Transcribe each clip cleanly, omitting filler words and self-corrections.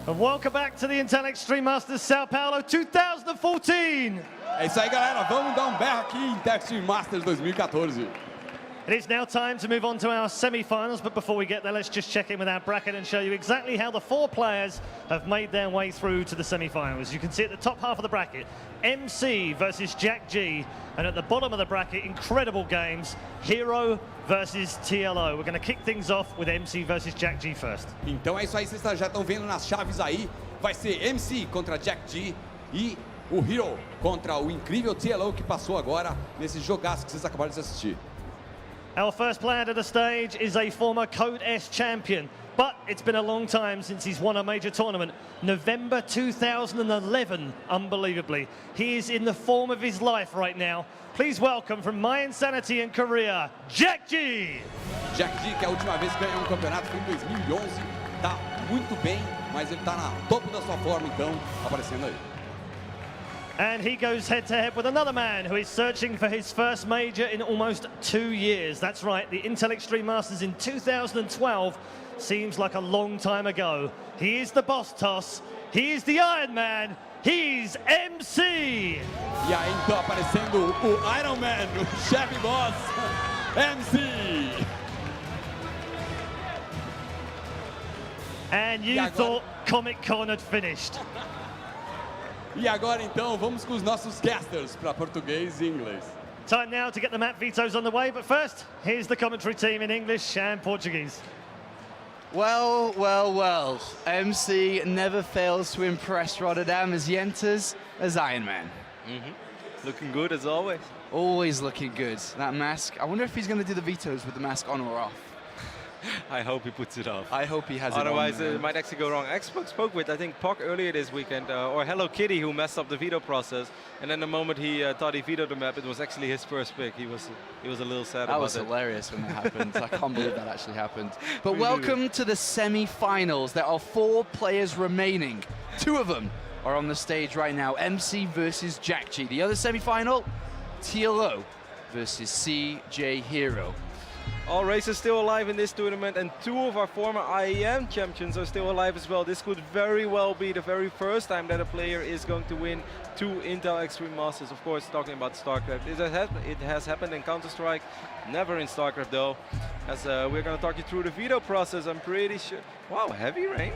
And welcome back to the Intel Extreme Masters Sao Paulo 2014. É isso aí, galera. Vamos dar berro aqui em Intel Extreme Masters 2014. It is now time to move on to our semi-finals, but before we get there, let's just check in with our bracket and show you exactly how the 4 players have made their way through to the semi-finals. You can see at the top half of the bracket, MC versus Jjakji, and at the bottom of the bracket, incredible games, Hero versus TLO. We're going to kick things off with MC versus Jjakji first. Então é isso aí, vocês já estão vendo nas chaves aí. Vai ser MC contra Jjakji e o Hero contra o incrível TLO que passou agora nesse jogaço que vocês acabaram de assistir. Our first player to the stage is a former Code S champion, but it's been a long time since he's won a major tournament. November 2011, unbelievably. He is in the form of his life right now. Please welcome from My Insanity in Korea, Jjakji! Jjakji, que a última vez ganhou um campeonato foi em 2011, tá muito bem, mas ele tá na topo da sua forma, então, aparecendo aí. And he goes head-to-head with another man who is searching for his first major in almost 2 years. That's right, the Intel Extreme Masters in 2012 seems like a long time ago. He is the boss toss, he is the Iron Man, he's MC! E aí, então, aparecendo o Iron Man, o chefe boss, MC! And you thought Comic Con had finished. E agora então vamos com os nossos casters para português e inglês. Time now to get the map vetoes on the way, but first, here's the commentary team in English and Portuguese. Well, well, well. MC never fails to impress Rotterdam as he enters as Iron Man. Looking good as always. Always looking good. That mask, I wonder if he's going to do the vetoes with the mask on or off. I hope he puts it off. I hope he has Otherwise, it on. it might actually go wrong. I spoke with, I think, Pock earlier this weekend, or Hello Kitty, who messed up the veto process. And then the moment he thought he vetoed the map, it was actually his first pick. He was a little sad about it. That was hilarious when that happened. I can't believe that actually happened. But welcome to the semi-finals. There are 4 players remaining. 2 of them are on the stage right now. MC versus Jjakji. The other semi-final, TLO versus CJ Hero. All races still alive in this tournament, and 2 of our former IEM champions are still alive as well. This could very well be the very first time that a player is going to win 2 Intel Extreme Masters. Of course, talking about StarCraft. It has happened in Counter-Strike, never in StarCraft though. As we're going to talk you through the veto process, I'm pretty sure. Wow, heavy rain.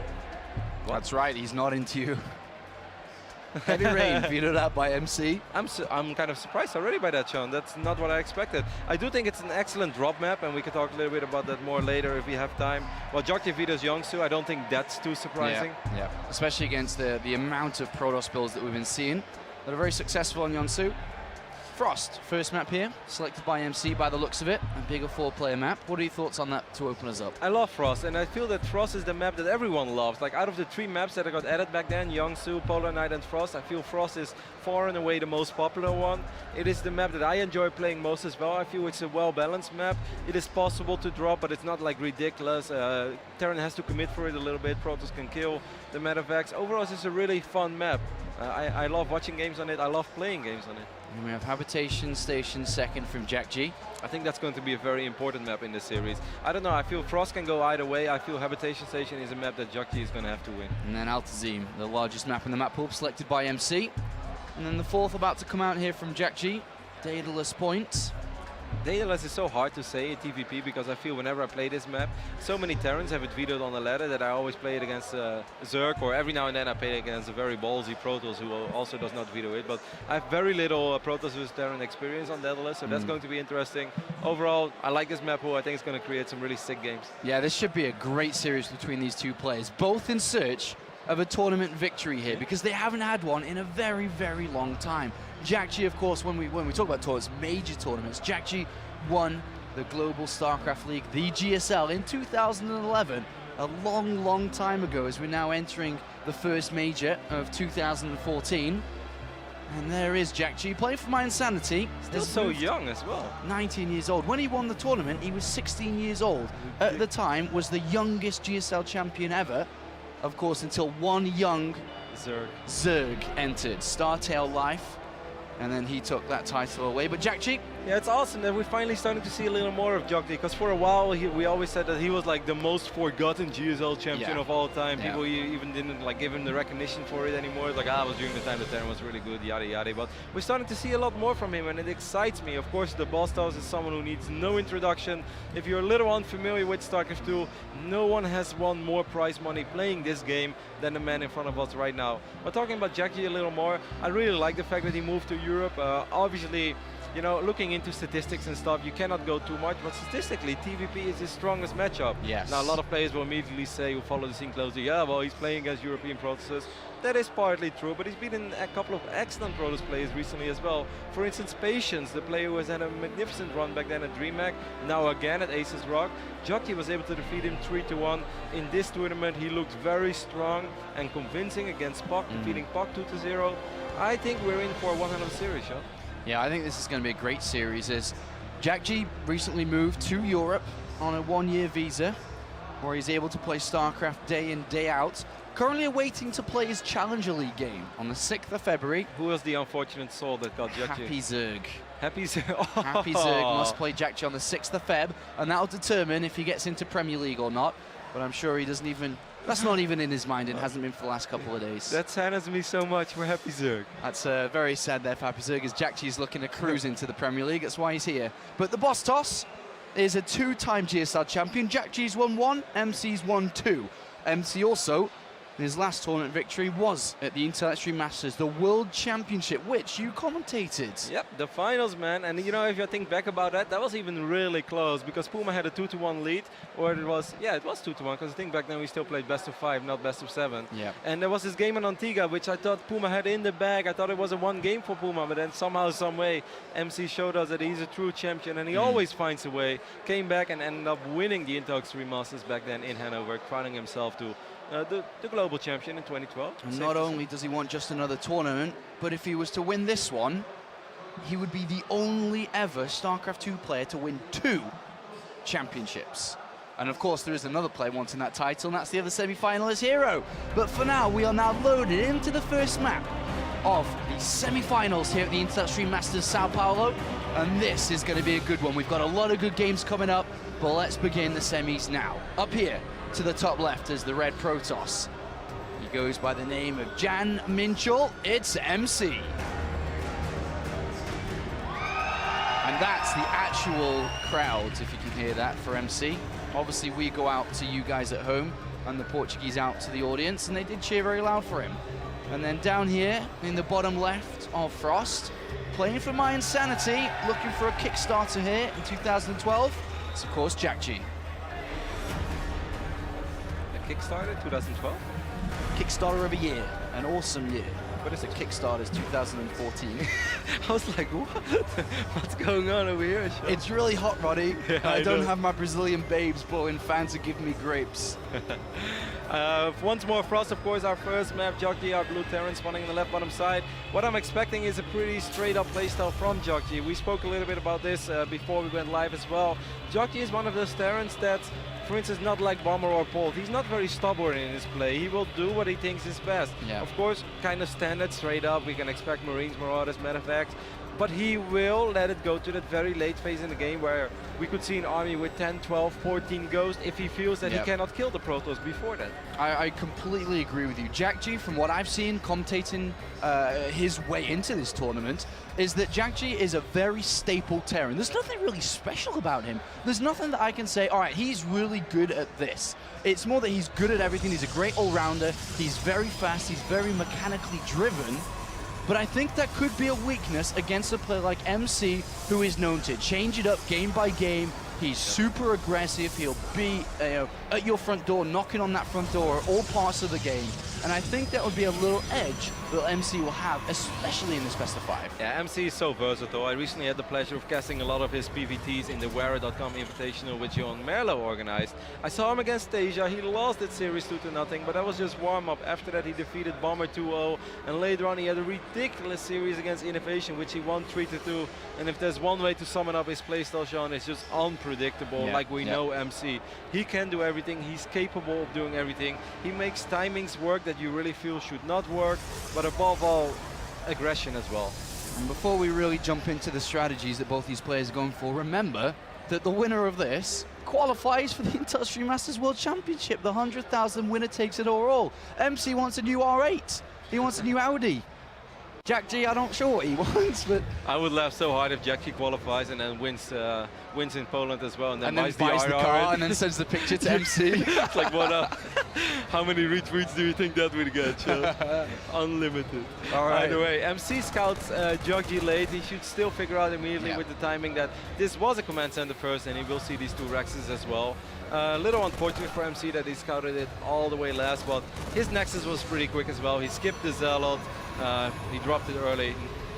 That's right, he's not into you. Heavy rain, vetoed out by MC. I'm kind of surprised already by that, Sean. That's not what I expected. I do think it's an excellent drop map, and we can talk a little bit about that more later if we have time. Well, Jjakji vetoes Youngsu, I don't think that's too surprising. Yeah, especially against the amount of Protoss builds that we've been seeing that are very successful on Youngsu. Frost, first map here, selected by MC by the looks of it, a bigger 4-player map. What are your thoughts on that to open us up? I love Frost, and I feel that Frost is the map that everyone loves. Like, out of the 3 maps that I got added back then, Youngsu, Polar Knight and Frost, I feel Frost is far and away the most popular one. It is the map that I enjoy playing most as well. I feel it's a well-balanced map. It is possible to drop, but it's not like ridiculous. Terran has to commit for it a little bit. Protoss can kill the Medivacs. Overall, it's just a really fun map. I love watching games on it. I love playing games on it. And we have Habitation Station second from Jjakji. I think that's going to be a very important map in this series. I don't know, I feel Frost can go either way. I feel Habitation Station is a map that Jjakji is going to have to win. And then Altazim, the largest map in the map pool, selected by MC. And then the 4th about to come out here from Jjakji, Daedalus Point. Daedalus is so hard to say at TVP because I feel whenever I play this map, so many Terrans have it vetoed on the ladder that I always play it against Zerg, or every now and then I play it against a very ballsy Protoss who also does not veto it. But I have very little Protoss vs Terran experience on Daedalus, so that's going to be interesting. Overall, I like this map pool. I think it's going to create some really sick games. Yeah, this should be a great series between these 2 players, both in search of a tournament victory here, because they haven't had one in a very, very long time. Jjakji, of course, when we talk about tournaments, major tournaments, Jjakji won the Global StarCraft League, the GSL, in 2011, a long, long time ago, as we're now entering the first major of 2014. And there is Jjakji playing for My Insanity. Still so young as well. 19 years old. When he won the tournament, he was 16 years old. At the time, was the youngest GSL champion ever. Of course, until one young Zerg entered, Startail Life, and then he took that title away. But Jjakji, Yeah, it's awesome that we're finally starting to see a little more of Jjakji, because for a while we always said that he was like the most forgotten GSL champion of all time. People even didn't like give him the recognition for it anymore. Like, I was during the time the Terran was really good, yada yada. But we're starting to see a lot more from him, and it excites me. Of course, the boss toss is someone who needs no introduction. If you're a little unfamiliar with StarCraft 2, no one has won more prize money playing this game than the man in front of us right now. But talking about Jjakji a little more, I really like the fact that he moved to Europe. Obviously, you know, looking into statistics and stuff, you cannot go too much, but statistically, TVP is his strongest matchup. Yes. Now, a lot of players will immediately say, who follow the scene closely, yeah, well, he's playing against European Protoss. That is partly true, but he's beaten a couple of excellent Protoss players recently as well. For instance, Patience, the player who has had a magnificent run back then at DreamHack, now again at Aces Rock. Jjakji was able to defeat him 3-1. In this tournament, he looked very strong and convincing against Puck, defeating Puck 2-0. I think we're in for a 100 series, Sean. Yeah, I think this is going to be a great series. As Jjakji recently moved to Europe on a 1-year visa, where he's able to play StarCraft day in, day out. Currently awaiting to play his Challenger League game on the 6th of February. Who was the unfortunate soul that got Jjakji? Happy Zerg. Happy Zerg. Happy Zerg must play Jjakji on the 6th of Feb, and that'll determine if he gets into Premier League or not. But I'm sure he doesn't even... That's not even in his mind. It hasn't been for the last couple of days. That saddens me so much for Happy Zerg. That's very sad there for Happy Zerg, as Jjakji's looking to cruise into the Premier League. That's why he's here. But the boss toss is a 2-time GSL champion. Jjakji's won 1, MC's won 2. MC also, his last tournament victory was at the Intel Extreme Masters, the World Championship, which you commentated. Yep, the finals, man. And you know, if you think back about that, that was even really close, because Puma had a 2-1 lead, or it was 2-1, because I think back then we still played best of 5, not best of 7. Yeah. And there was this game in Antigua, which I thought Puma had in the bag. I thought it was a 1 game for Puma, but then somehow, some way, MC showed us that he's a true champion, and he always finds a way. Came back and ended up winning the Intel Extreme Masters back then in Hanover, crowning himself to the global champion in 2012. And not only does he want just another tournament, but if he was to win this one, he would be the only ever StarCraft 2 player to win 2 championships. And of course, there is another player wanting that title, and that's the other semi-finalist Hero. But for now, we are now loaded into the first map of the semi-finals here at the Intel Extreme Masters Sao Paulo. And this is going to be a good one. We've got a lot of good games coming up, but let's begin the semis now. Up here, to the top left is the red Protoss. He goes by the name of Jan Minchel. It's MC. And that's the actual crowd, if you can hear that, for MC. Obviously, we go out to you guys at home, and the Portuguese out to the audience, and they did cheer very loud for him. And then down here, in the bottom left of Frost, playing for My Insanity, looking for a Kickstarter here in 2012. It's, of course, Jjakji. Kickstarter 2012? Kickstarter of a year, an awesome year. What is it? Kickstarter's 2014. I was like, what? What's going on over here, Sean? It's really hot, Roddy. Yeah, I don't have my Brazilian babes blowing fans to give me grapes. Once more, Frost, of course, our first map. Jjakji, our blue Terran, spawning in the left bottom side. What I'm expecting is a pretty straight-up playstyle from Jjakji. We spoke a little bit about this before we went live as well. Jjakji is one of those Terrans that, for instance, not like Bomber or Bolt. He's not very stubborn in his play. He will do what he thinks is best. Yeah. Of course, kind of standard, straight up. We can expect Marines, Marauders, Medevacts. But he will let it go to that very late phase in the game where we could see an army with 10, 12, 14 ghosts if he feels that he cannot kill the Protoss before that. I completely agree with you. Jjakji, from what I've seen commentating his way into this tournament, is that Jjakji is a very staple Terran. There's nothing really special about him. There's nothing that I can say, all right, he's really good at this. It's more that he's good at everything. He's a great all-rounder. He's very fast. He's very mechanically driven. But I think that could be a weakness against a player like MC, who is known to change it up game by game. He's super aggressive. He'll be at your front door, knocking on that front door at all parts of the game. And I think that would be a little edge that MC will have, especially in this best of 5. Yeah, MC is so versatile. I recently had the pleasure of casting a lot of his PVTs in the Wearer.com Invitational which Johan Merlo organized. I saw him against Asia. He lost that series 2-0, but that was just warm-up. After that, he defeated Bomber 2-0, and later on, he had a ridiculous series against Innovation, which he won 3-2. And if there's one way to sum it up his playstyle, Sean, it's just unpredictable, like we know MC. He can do everything. He's capable of doing everything. He makes timings work that you really feel should not work, but above all, aggression as well. And before we really jump into the strategies that both these players are going for, remember that the winner of this qualifies for the Industry Masters World Championship, the 100,000 winner takes it all. MC wants a new R8. He wants a new Audi. Jjakji, I'm not sure what he wants, but I would laugh so hard if Jjakji qualifies and then wins in Poland as well, and then buys buys the RR. car and then sends the picture to MC. It's like, what up? How many retweets do you think that would get? Unlimited. All right. Anyway, MC scouts Jjakji late. He should still figure out immediately with the timing that this was a command center first, and he will see these 2 Rexes as well. A little unfortunate for MC that he scouted it all the way last, but his Nexus was pretty quick as well. He skipped the Zealot. He dropped it early.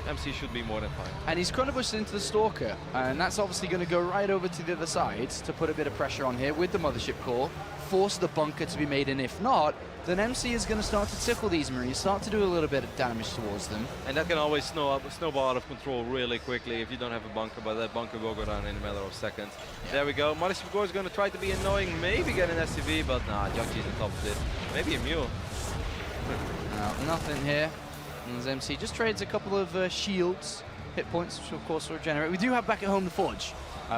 MC should be more than fine. And he's chronobusted into the Stalker, and that's obviously going to go right over to the other side to put a bit of pressure on here with the Mothership core, force the bunker to be made, and if not, then MC is going to start to tickle these Marines, start to do a little bit of damage towards them. And that can always snowball out of control really quickly if you don't have a bunker, but that bunker will go down in a matter of seconds. Yeah. There we go. Mothership core is going to try to be annoying, maybe get an SCV, but nah, Jjakji's on top of it. Maybe a mule. Nothing here. And MC just trades a couple of shields, hit points, which of course will regenerate. We do have back at home the Forge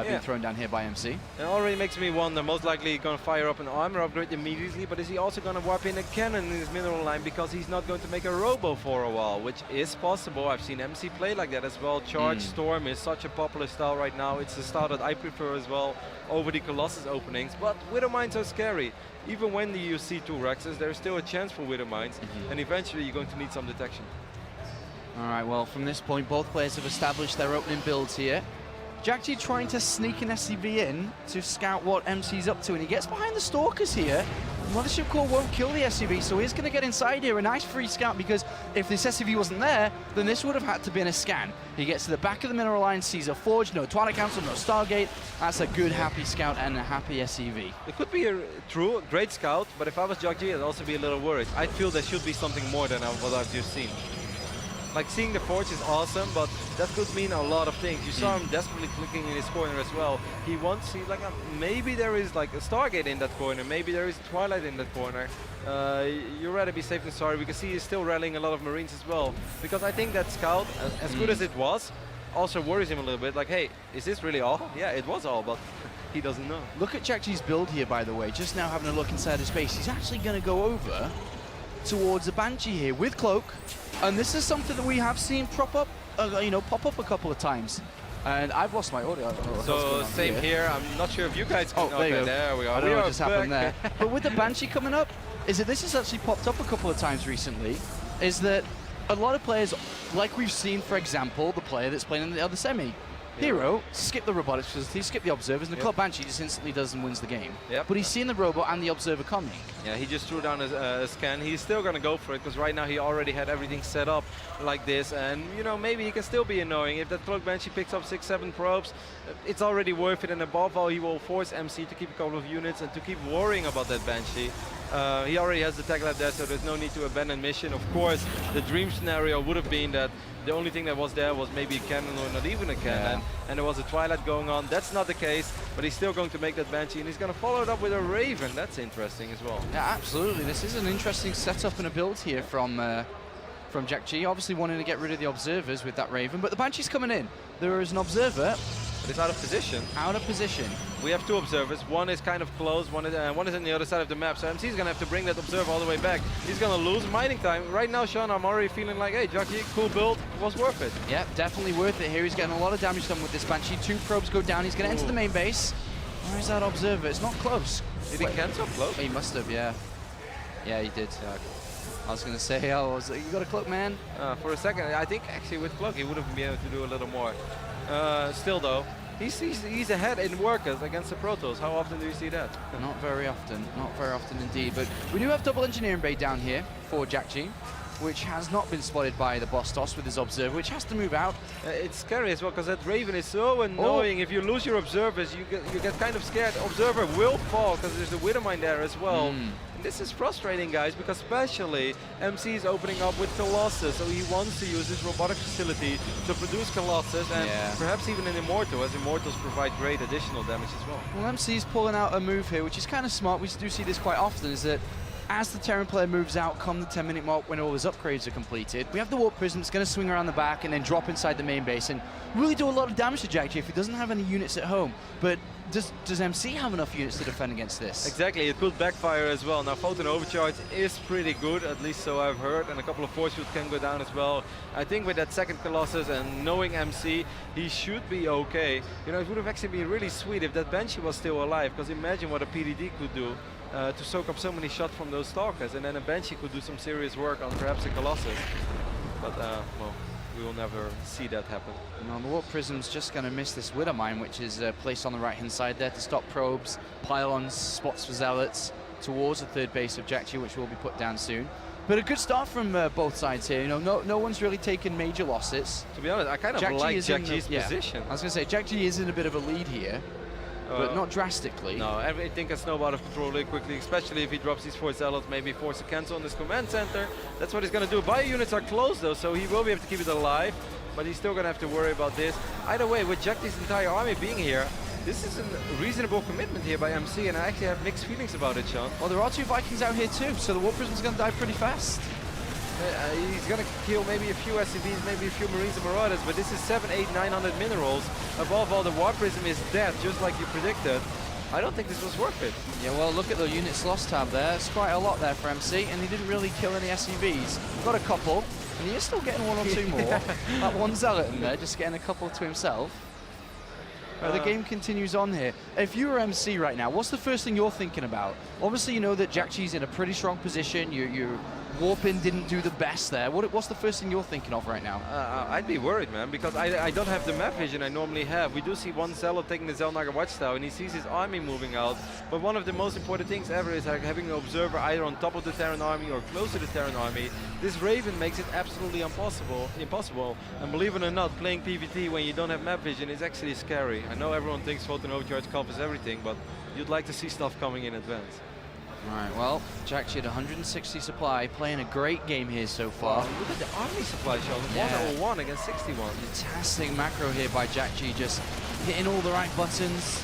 being thrown down here by MC. It already makes me wonder, most likely he's going to fire up an armor upgrade immediately, but is he also going to warp in a cannon in his mineral line because he's not going to make a robo for a while, which is possible. I've seen MC play like that as well. Charge Storm is such a popular style right now. It's a style that I prefer as well over the Colossus openings, but Widow Mines are scary. Even when you see 2 Rexes, there's still a chance for Widow Mines, and eventually you're going to need some detection. All right, well, from this point, both players have established their opening builds here. Jjakji trying to sneak an SCV in to scout what MC's up to, and he gets behind the Stalkers here. Mothership core won't kill the SCV, so he's going to get inside here. A nice free scout, because if this SCV wasn't there, then this would have had to be in a scan. He gets to the back of the mineral line, sees a Forge, no Twilight Council, no Stargate. That's a good, happy scout and a happy SCV. It could be a great scout, but if I was Jjakji, I'd also be a little worried. I feel there should be something more than what I've just seen. Like, seeing the Forge is awesome, but that could mean a lot of things. You saw him desperately clicking in his corner as well. He wants, maybe there is like a Stargate in that corner, maybe there is Twilight in that corner. You'd rather be safe than sorry, because he is still rallying a lot of Marines as well. Because I think that scout, as good as it was, also worries him a little bit. Like, hey, is this really all? Yeah, it was all, but he doesn't know. Look at Jjakji's build here, by the way. Just now having a look inside his base. He's actually going to go over towards a Banshee here with Cloak. And this is something that we have seen pop up a couple of times. And I've lost my audio. So same here. I'm not sure if you guys can. Oh, there you go. There we go. I don't know what just happened there. But with the Banshee coming up, this has actually popped up a couple of times recently, is that a lot of players, like we've seen, for example, the player that's playing in the other semi, Hero, skip the robotics facility, skip the observers, and the Club Banshee just instantly does and wins the game. But he's seen the robot and the observer coming. Yeah, he just threw down a scan. He's still going to go for it, because right now he already had everything set up like this. And, you know, maybe he can still be annoying. If that Cloak Banshee picks up 6-7 probes, it's already worth it. And above all, he will force MC to keep a couple of units and to keep worrying about that Banshee. He already has the tech lab there, so there's no need to abandon mission. Of course, the dream scenario would have been that the only thing that was there was maybe a cannon or not even a cannon, and there was a Twilight going on. That's not the case, but he's still going to make that Banshee, and he's going to follow it up with a Raven. That's interesting as well. Yeah, absolutely. This is an interesting setup and a build here from Jjakji. Obviously wanting to get rid of the observers with that Raven, but the Banshee's coming in. There is an observer. But it's out of position. Out of position. We have 2 observers. One is kind of close, one is on the other side of the map. So MC is going to have to bring that observer all the way back. He's going to lose mining time. Right now, Sean, I'm already feeling like, hey, Jjakji, cool build, was worth it. Yeah, definitely worth it here. He's getting a lot of damage done with this Banshee. 2 probes go down. He's going to enter the main base. Where is that observer? It's not close. Did he cancel Cloak? He must have, yeah. Yeah, he did. I was going to say, you got a Cloak, man? For a second, I think actually with Cloak, he would have been able to do a little more. Still, though, he's ahead in workers against the Protoss. How often do you see that? Not very often. Not very often indeed. But we do have double engineering bay down here for Jjakji, which has not been spotted by the boss toss with his observer, which has to move out. It's scary as well, because that Raven is so annoying. If you lose your observers, you get kind of scared. Observer will fall, because there's a Widowmine there as well. And this is frustrating, guys, because especially MC is opening up with Colossus, so he wants to use his robotic facility to produce Colossus, and perhaps even an Immortal, as Immortals provide great additional damage as well. Well, MC is pulling out a move here, which is kind of smart. We do see this quite often, is that as the Terran player moves out, come the 10-minute mark when all his upgrades are completed, we have the Warp Prism that's going to swing around the back and then drop inside the main base and really do a lot of damage to Jjakji if he doesn't have any units at home. But does MC have enough units to defend against this? Exactly, it could backfire as well. Now Photon Overcharge is pretty good, at least so I've heard, and a couple of force fields can go down as well. I think with that second Colossus and knowing MC, he should be okay. You know, it would have actually been really sweet if that Banshee was still alive, because imagine what a PDD could do to soak up so many shots from those Stalkers, and then a Banshee could do some serious work on perhaps a Colossus. But, well, we will never see that happen. No, the Warp Prism's just going to miss this Widow Mine, which is placed on the right-hand side there to stop probes, pylons, spots for Zealots towards the third base of Jjakji, which will be put down soon. But a good start from both sides here. You know, no one's really taken major losses. To be honest, I kind of like Jjakji's position. I was going to say, Jjakji is in a bit of a lead here, but not drastically. No, everything can snowball out of control really quickly, especially if he drops these 4 Zealots, maybe force a cancel on this command center. That's what he's going to do. Bio units are close though, so he will be able to keep it alive, but he's still going to have to worry about this. Either way, with Jjakji's entire army being here, this is a reasonable commitment here by MC, and I actually have mixed feelings about it, Sean. Well, there are 2 Vikings out here too, so the Warp Prism's going to die pretty fast. He's going to kill maybe a few SCVs, maybe a few Marines and Marauders, but this is 700, 800, 900 minerals. Above all, the Warp Prism is dead, just like you predicted. I don't think this was worth it. Yeah, well, look at the units lost tab there. It's quite a lot there for MC, and he didn't really kill any SCVs. Got a couple, and he is still getting 1 or 2 more. That 1 Zealot in there, just getting a couple to himself. The game continues on here. If you were MC right now, what's the first thing you're thinking about? Obviously, you know that Jjakji's in a pretty strong position. Your warping didn't do the best there. What's the first thing you're thinking of right now? I'd be worried, man, because I don't have the map vision I normally have. We do see 1 Zealot taking the Zelnaga Watchtower, and he sees his army moving out. But one of the most important things ever is like having an observer either on top of the Terran army or close to the Terran army. This Raven makes it absolutely impossible. And believe it or not, playing PvT when you don't have map vision is actually scary. I know everyone thinks Photon Overcharge covers everything, but you'd like to see stuff coming in advance. Alright, well, Jjakji at 160 supply, playing a great game here so far. Wow, look at the army supply, Sean. Yeah. 101 against 61. Fantastic macro here by Jjakji, just hitting all the right buttons,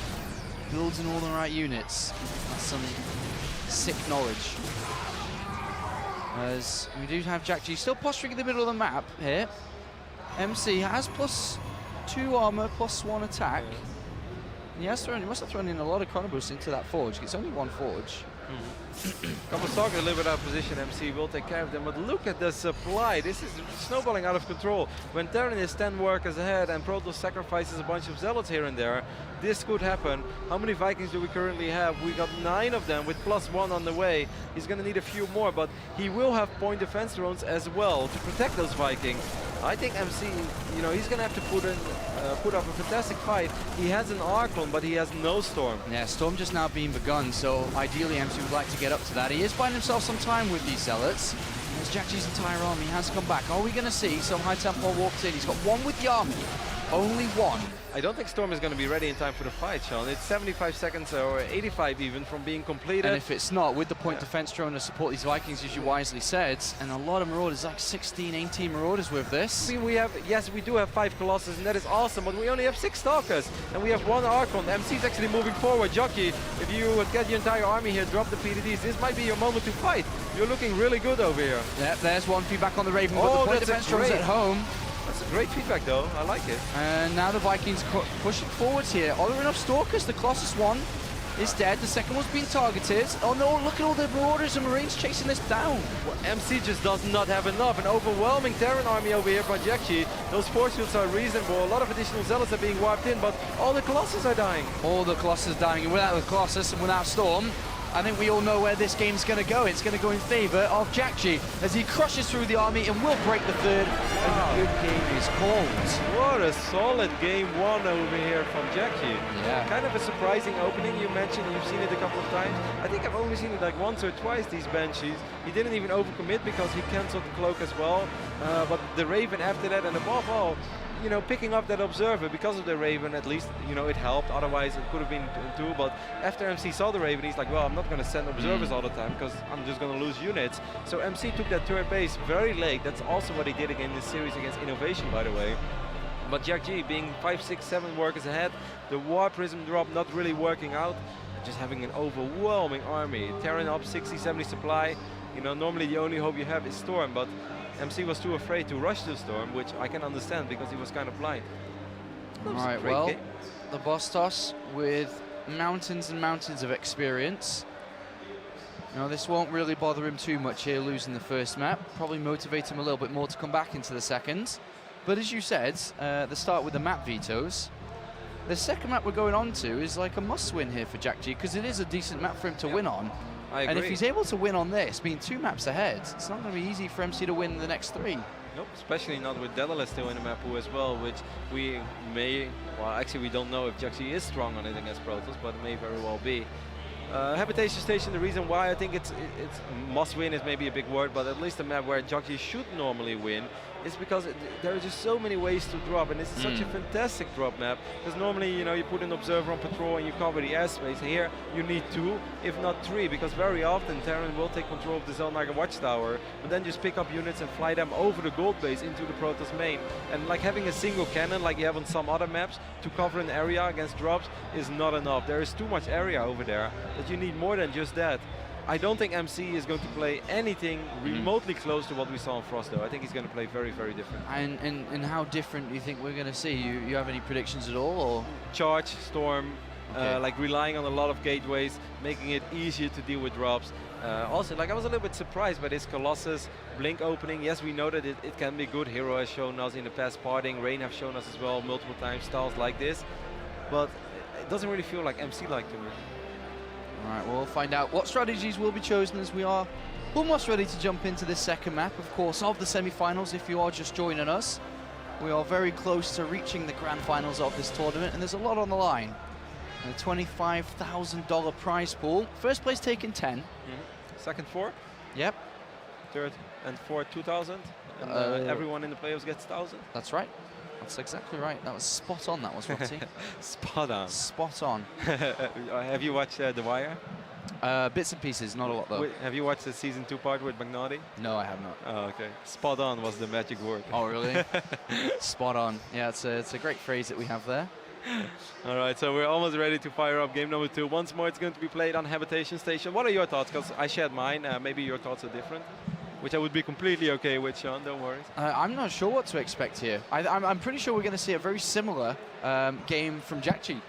building all the right units. That's some sick knowledge. As we do have Jjakji still posturing in the middle of the map here. MC has +2 armor, +1 attack. He must have thrown in a lot of chrono boosts into that forge. It's only 1 forge. Couple talking a little bit out of position, MC will take care of them, but look at the supply. This is snowballing out of control. When Terran is 10 workers ahead and Protoss sacrifices a bunch of Zealots here and there, this could happen. How many Vikings do we currently have? We got 9 of them with +1 on the way. He's going to need a few more, but he will have point defense drones as well to protect those Vikings. I think MC, you know, he's going to have to put up a fantastic fight. He has an Archon, but he has no Storm. Yeah, Storm just now being begun, so ideally MC would like to get up to that. He is buying himself some time with these Zealots. As Jjakji's entire army has come back. Are we going to see some High Templar walks in? He's got 1 with the army. Only 1. I don't think Storm is going to be ready in time for the fight, Sean. It's 75 seconds or 85 even from being completed. And if it's not, with the point defense drone to support these Vikings, as you wisely said, and a lot of Marauders, like 16, 18 Marauders with this. I mean, yes, we do have 5 Colossus, and that is awesome, but we only have 6 Stalkers, and we have 1 Archon. MC is actually moving forward. Jjakji, if you would get your entire army here, drop the PDDs, this might be your moment to fight. You're looking really good over here. Yeah, there's 1 feedback on the Raven, but the point defense drone's at home. That's a great feedback, though. I like it. And now the Vikings pushing forwards here. Are there enough Stalkers? The Colossus 1 is dead. The second one's been targeted. Oh no, look at all the Marauders and Marines chasing this down. Well, MC just does not have enough. An overwhelming Terran army over here by Jjakji. Those force fields are reasonable. A lot of additional Zealots are being wiped in, but all the Colossus are dying. All the Colossus dying. And without the Colossus and without Storm, I think we all know where this game's going to go. It's going to go in favor of Jjakji as he crushes through the army and will break the third. And the good game is called. What a solid game 1 over here from Jjakji. Yeah. Kind of a surprising opening. You mentioned you've seen it a couple of times. I think I've only seen it like once or twice, these Banshees. He didn't even overcommit because he cancelled the cloak as well. But the Raven after that, and above all, you know, picking up that observer because of the Raven, at least, you know, it helped. Otherwise, it could have been 2. But after MC saw the Raven, he's like, well, I'm not going to send observers all the time because I'm just going to lose units. So MC took that turret base very late. That's also what he did again in this series against Innovation, by the way. But Jjakji being 5, 6, 7 workers ahead, the War Prism drop not really working out. just having an overwhelming army. Terran up 60, 70 supply. You know, normally the only hope you have is Storm, but MC was too afraid to rush to Storm, which I can understand because he was kind of blind. All right, Great well, game. the boss toss with mountains and mountains of experience. Now, this won't really bother him too much here, losing the first map. Probably motivate him a little bit more to come back into the second. But as you said, the start with the map vetoes, the second map we're going on to is like a must-win here for Jjakji, because it is a decent map for him to win on. I agree. And if he's able to win on this, being 2 maps ahead, it's not going to be easy for MC to win the next 3. Nope, especially not with Daedalus still in the map pool as well, which we may, well, actually we don't know if Jjakji is strong on it against Protoss, but it may very well be. Habitation Station, the reason why I think it's must win is maybe a big word, but at least a map where Jjakji should normally win is because there are just so many ways to drop, and this is such a fantastic drop map, because normally, you know, you put an observer on patrol and you cover the airspace. Here you need 2, if not 3, because very often Terran will take control of the Zelnaga Watchtower, but then just pick up units and fly them over the gold base into the Protoss main. And like having a single cannon like you have on some other maps to cover an area against drops is not enough. There is too much area over there that you need more than just that. I don't think MC is going to play anything remotely close to what we saw on Frost, though. I think he's going to play very, very different. And how different do you think we're going to see? You have any predictions at all? Or? Charge, Storm, Okay. like relying on a lot of gateways, making it easier to deal with drops. Also, like I was a little bit surprised by this Colossus blink opening. Yes, we know that it can be good. Hero has shown us in the past, Parting, Rain have shown us as well multiple times styles like this. But it doesn't really feel like MC-like to me. All right, we'll find out what strategies will be chosen as we are almost ready to jump into this second map, of course, of the semi-finals. If you are just joining us, we are very close to reaching the grand finals of this tournament, and there's a lot on the line. A $25,000 prize pool. First place taking 10. Second 4, Yep, third and fourth 2,000, and everyone in the playoffs gets 1,000. that's right. That's exactly right. That was spot on, that was, Roxy. Spot on. Spot on. Have you watched The Wire? Bits and pieces, not a lot though. Have you watched the season 2 part with McNaughty? No, I have not. Oh, okay. Spot on was the magic word. Oh, really? Spot on. Yeah, it's a great phrase that we have there. All right, so we're almost ready to fire up game number 2. Once more, it's going to be played on Habitation Station. What are your thoughts? Because I shared mine. Maybe your thoughts are different, which I would be completely okay with, Sean. Don't worry. I'm not sure what to expect here. I'm pretty sure we're going to see a very similar game from Jjakji.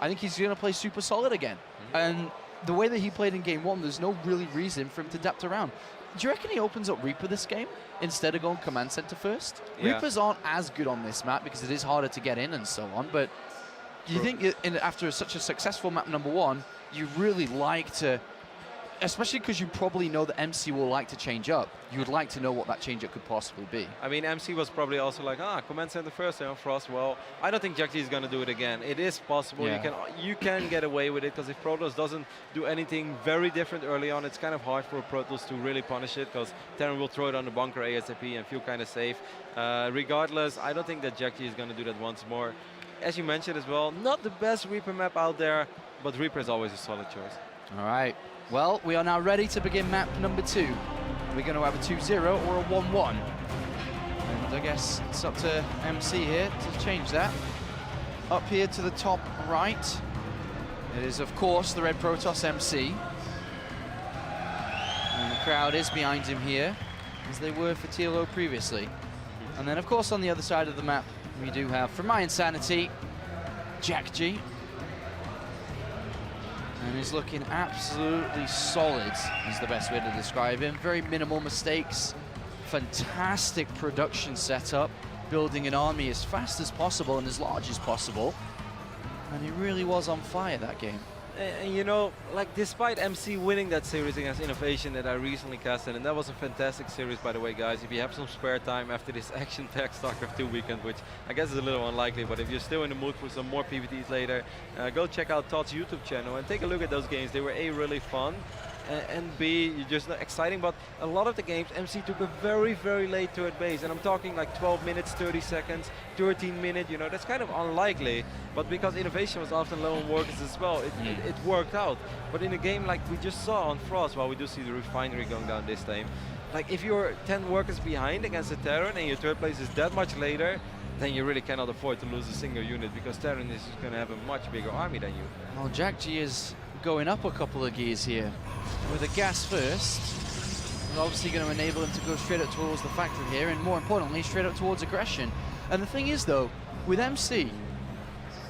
I think he's going to play super solid again. And the way that he played in game 1, there's no really reason for him to adapt around. Do you reckon he opens up Reaper this game instead of going Command Center first? Yeah. Reapers aren't as good on this map because it is harder to get in and so on, but do you think after such a successful map number 1, you really like to, especially because you probably know that MC will like to change up, you would like to know what that change up could possibly be? I mean, MC was probably also like, Command Center first on Frost. Well, I don't think Jjakji is going to do it again. It is possible. Yeah. You can get away with it, because if Protoss doesn't do anything very different early on, it's kind of hard for Protoss to really punish it, because Terran will throw it on the bunker ASAP and feel kind of safe. Regardless, I don't think that Jjakji is going to do that once more. As you mentioned as well, not the best Reaper map out there, but Reaper is always a solid choice. All right. Well, we are now ready to begin map number 2. We're going to have a 2-0 or a 1-1. And I guess it's up to MC here to change that. Up here to the top right, it is, of course, the Red Protoss MC. And the crowd is behind him here, as they were for TLO previously. And then, of course, on the other side of the map, we do have, from my insanity, Jjakji. And he's looking absolutely solid, is the best way to describe him. Very minimal mistakes, fantastic production setup, building an army as fast as possible and as large as possible. And he really was on fire that game. And you know, like, despite MC winning that series against Innovation that I recently casted, and that was a fantastic series, by the way, guys. If you have some spare time after this action-packed StarCraft 2 weekend, which I guess is a little unlikely, but if you're still in the mood for some more PvTs later, go check out Todd's YouTube channel and take a look at those games. They were A, really fun, and B, just exciting. But a lot of the games, MC took a very, very late third base, and I'm talking like 12 minutes, 30 seconds, 13 minutes, you know, that's kind of unlikely. But because Innovation was often low on workers as well, it worked out. But in a game like we just saw on Frost, while we do see the refinery going down this time, like if you're 10 workers behind against a Terran and your third place is that much later, then you really cannot afford to lose a single unit, because Terran is going to have a much bigger army than you. Well, Jjakji is going up a couple of gears here. With a gas first, we're obviously going to enable him to go straight up towards the factory here, and more importantly, straight up towards aggression. And the thing is, though, with MC,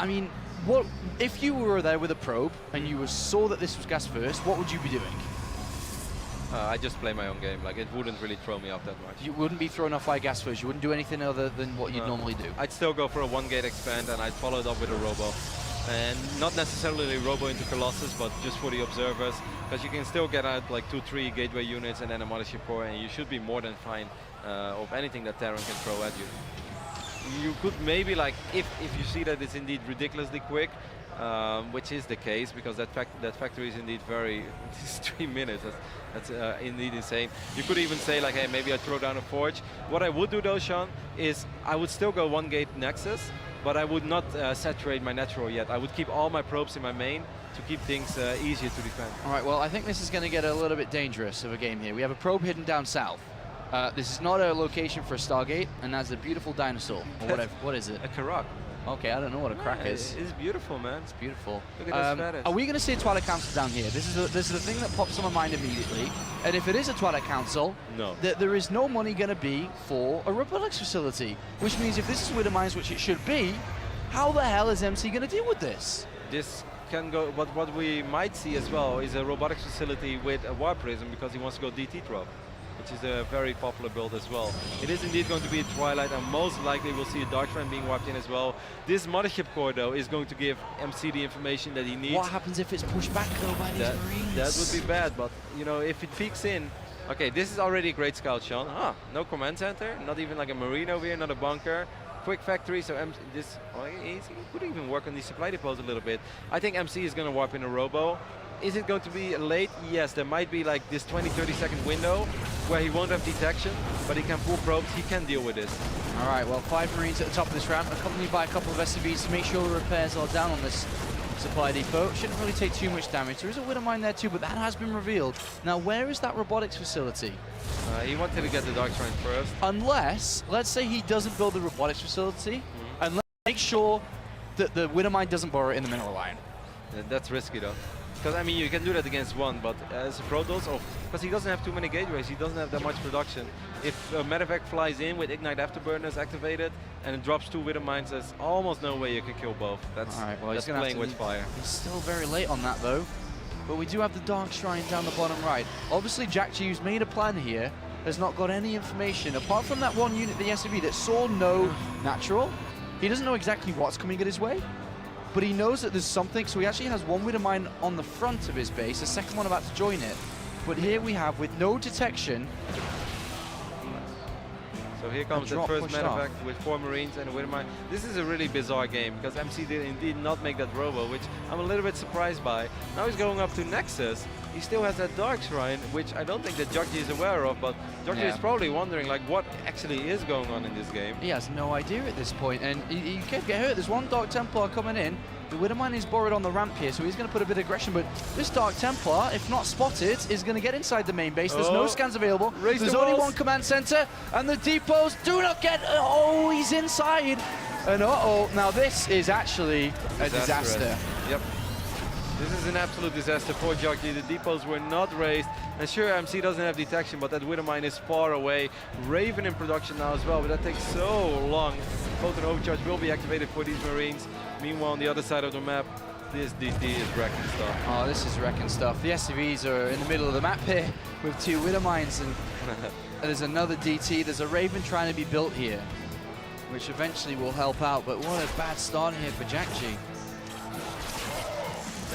I mean, what if you were there with a probe and you saw that this was gas first, what would you be doing? I just play my own game. Like, it wouldn't really throw me off that much. You wouldn't be thrown off by gas first. You wouldn't do anything other than what you'd normally do. I'd still go for a 1-gate expand, and I'd follow it up with a robo. And not necessarily robo into Colossus, but just for the observers, because you can still get out like 2-3 gateway units and then a mothership core, and you should be more than fine of anything that Terran can throw at you. You could maybe, like, if you see that it's indeed ridiculously quick, which is the case, because that factory is indeed it's 3 minutes. That's indeed insane. You could even say, like, hey, maybe I throw down a forge. What I would do though, Sean, is I would still go 1-gate Nexus, but I would not saturate my natural yet. I would keep all my probes in my main to keep things easier to defend. All right, well, I think this is going to get a little bit dangerous of a game here. We have a probe hidden down south. This is not a location for a Stargate, and that's a beautiful dinosaur, or whatever. What is it? A Karak. Okay, I don't know what a crack is. It's beautiful, man. It's beautiful. Look at this are we going to see a Twilight Council down here? This is the thing that pops in my mind immediately. And if it is a Twilight Council, no, there is no money going to be for a robotics facility. Which means if this is Widow Mines, which it should be, how the hell is MC going to deal with this? This can go, but what we might see as well is a robotics facility with a Warp Prism, because he wants to go DT drop, which is a very popular build as well. It is indeed going to be a Twilight, and most likely we'll see a Dark Shrine being wiped in as well. This mothership core, though, is going to give MC the information that he needs. What happens if it's pushed back, though, by these Marines? That would be bad, but, you know, if it peeks in... Okay, this is already a great scout, Sean. No command center, not even like a Marine over here, not a bunker. Quick factory, so he could even work on these supply depots a little bit. I think MC is going to warp in a robo. Is it going to be late? Yes, there might be like this 20-30 second window where he won't have detection, but he can pull probes, he can deal with this. All right, well, 5 Marines at the top of this ramp, accompanied by a couple of SCVs to make sure the repairs are down on this supply depot. Shouldn't really take too much damage. There is a Widow Mine there too, but that has been revealed. Now, where is that robotics facility? He wanted to get the Dark Shrine first. Unless, let's say he doesn't build the robotics facility, and let's make sure that the Widow Mine doesn't borrow it in the mineral line. That's risky though. Because, I mean, you can do that against one, but as a Protoss, because he doesn't have too many gateways, he doesn't have that much production. If a medevac flies in with Ignite Afterburners activated and it drops 2 Widow Mines, there's almost no way you can kill both. That's, all right, well, that's playing with fire. He's still very late on that, though. But we do have the Dark Shrine down the bottom right. Obviously, Jjakji, who's made a plan here, has not got any information. Apart from that one unit, the SCV, that saw no natural, he doesn't know exactly what's coming at his way. But he knows that there's something, so he actually has 1 Widow Mine on the front of his base, a second one about to join it. But here we have, with no detection... So here comes the first medevac with 4 Marines and a Widow Mine. This is a really bizarre game, because MC did indeed not make that robo, which I'm a little bit surprised by. Now he's going up to Nexus. He still has that Dark Shrine, which I don't think that Jjakji is aware of, but Jjakji is probably wondering, like, what actually is going on in this game. He has no idea at this point, and he can't get hurt. There's 1 Dark Templar coming in. The Widow Mine is borrowed on the ramp here, so he's going to put a bit of aggression, but this Dark Templar, if not spotted, is going to get inside the main base. There's no scans available. There's only 1 command center, and the depots do not get... Oh, he's inside! And now this is actually a disaster. Yep. This is an absolute disaster for Jjakji. The depots were not raised. And sure, MC doesn't have detection, but that Widow Mine is far away. Raven in production now as well, but that takes so long. Photon Overcharge will be activated for these Marines. Meanwhile, on the other side of the map, this DT is wrecking stuff. Oh, this is wrecking stuff. The SCVs are in the middle of the map here with 2 Widow Mines, and there's another DT. There's a Raven trying to be built here, which eventually will help out. But what a bad start here for Jjakji.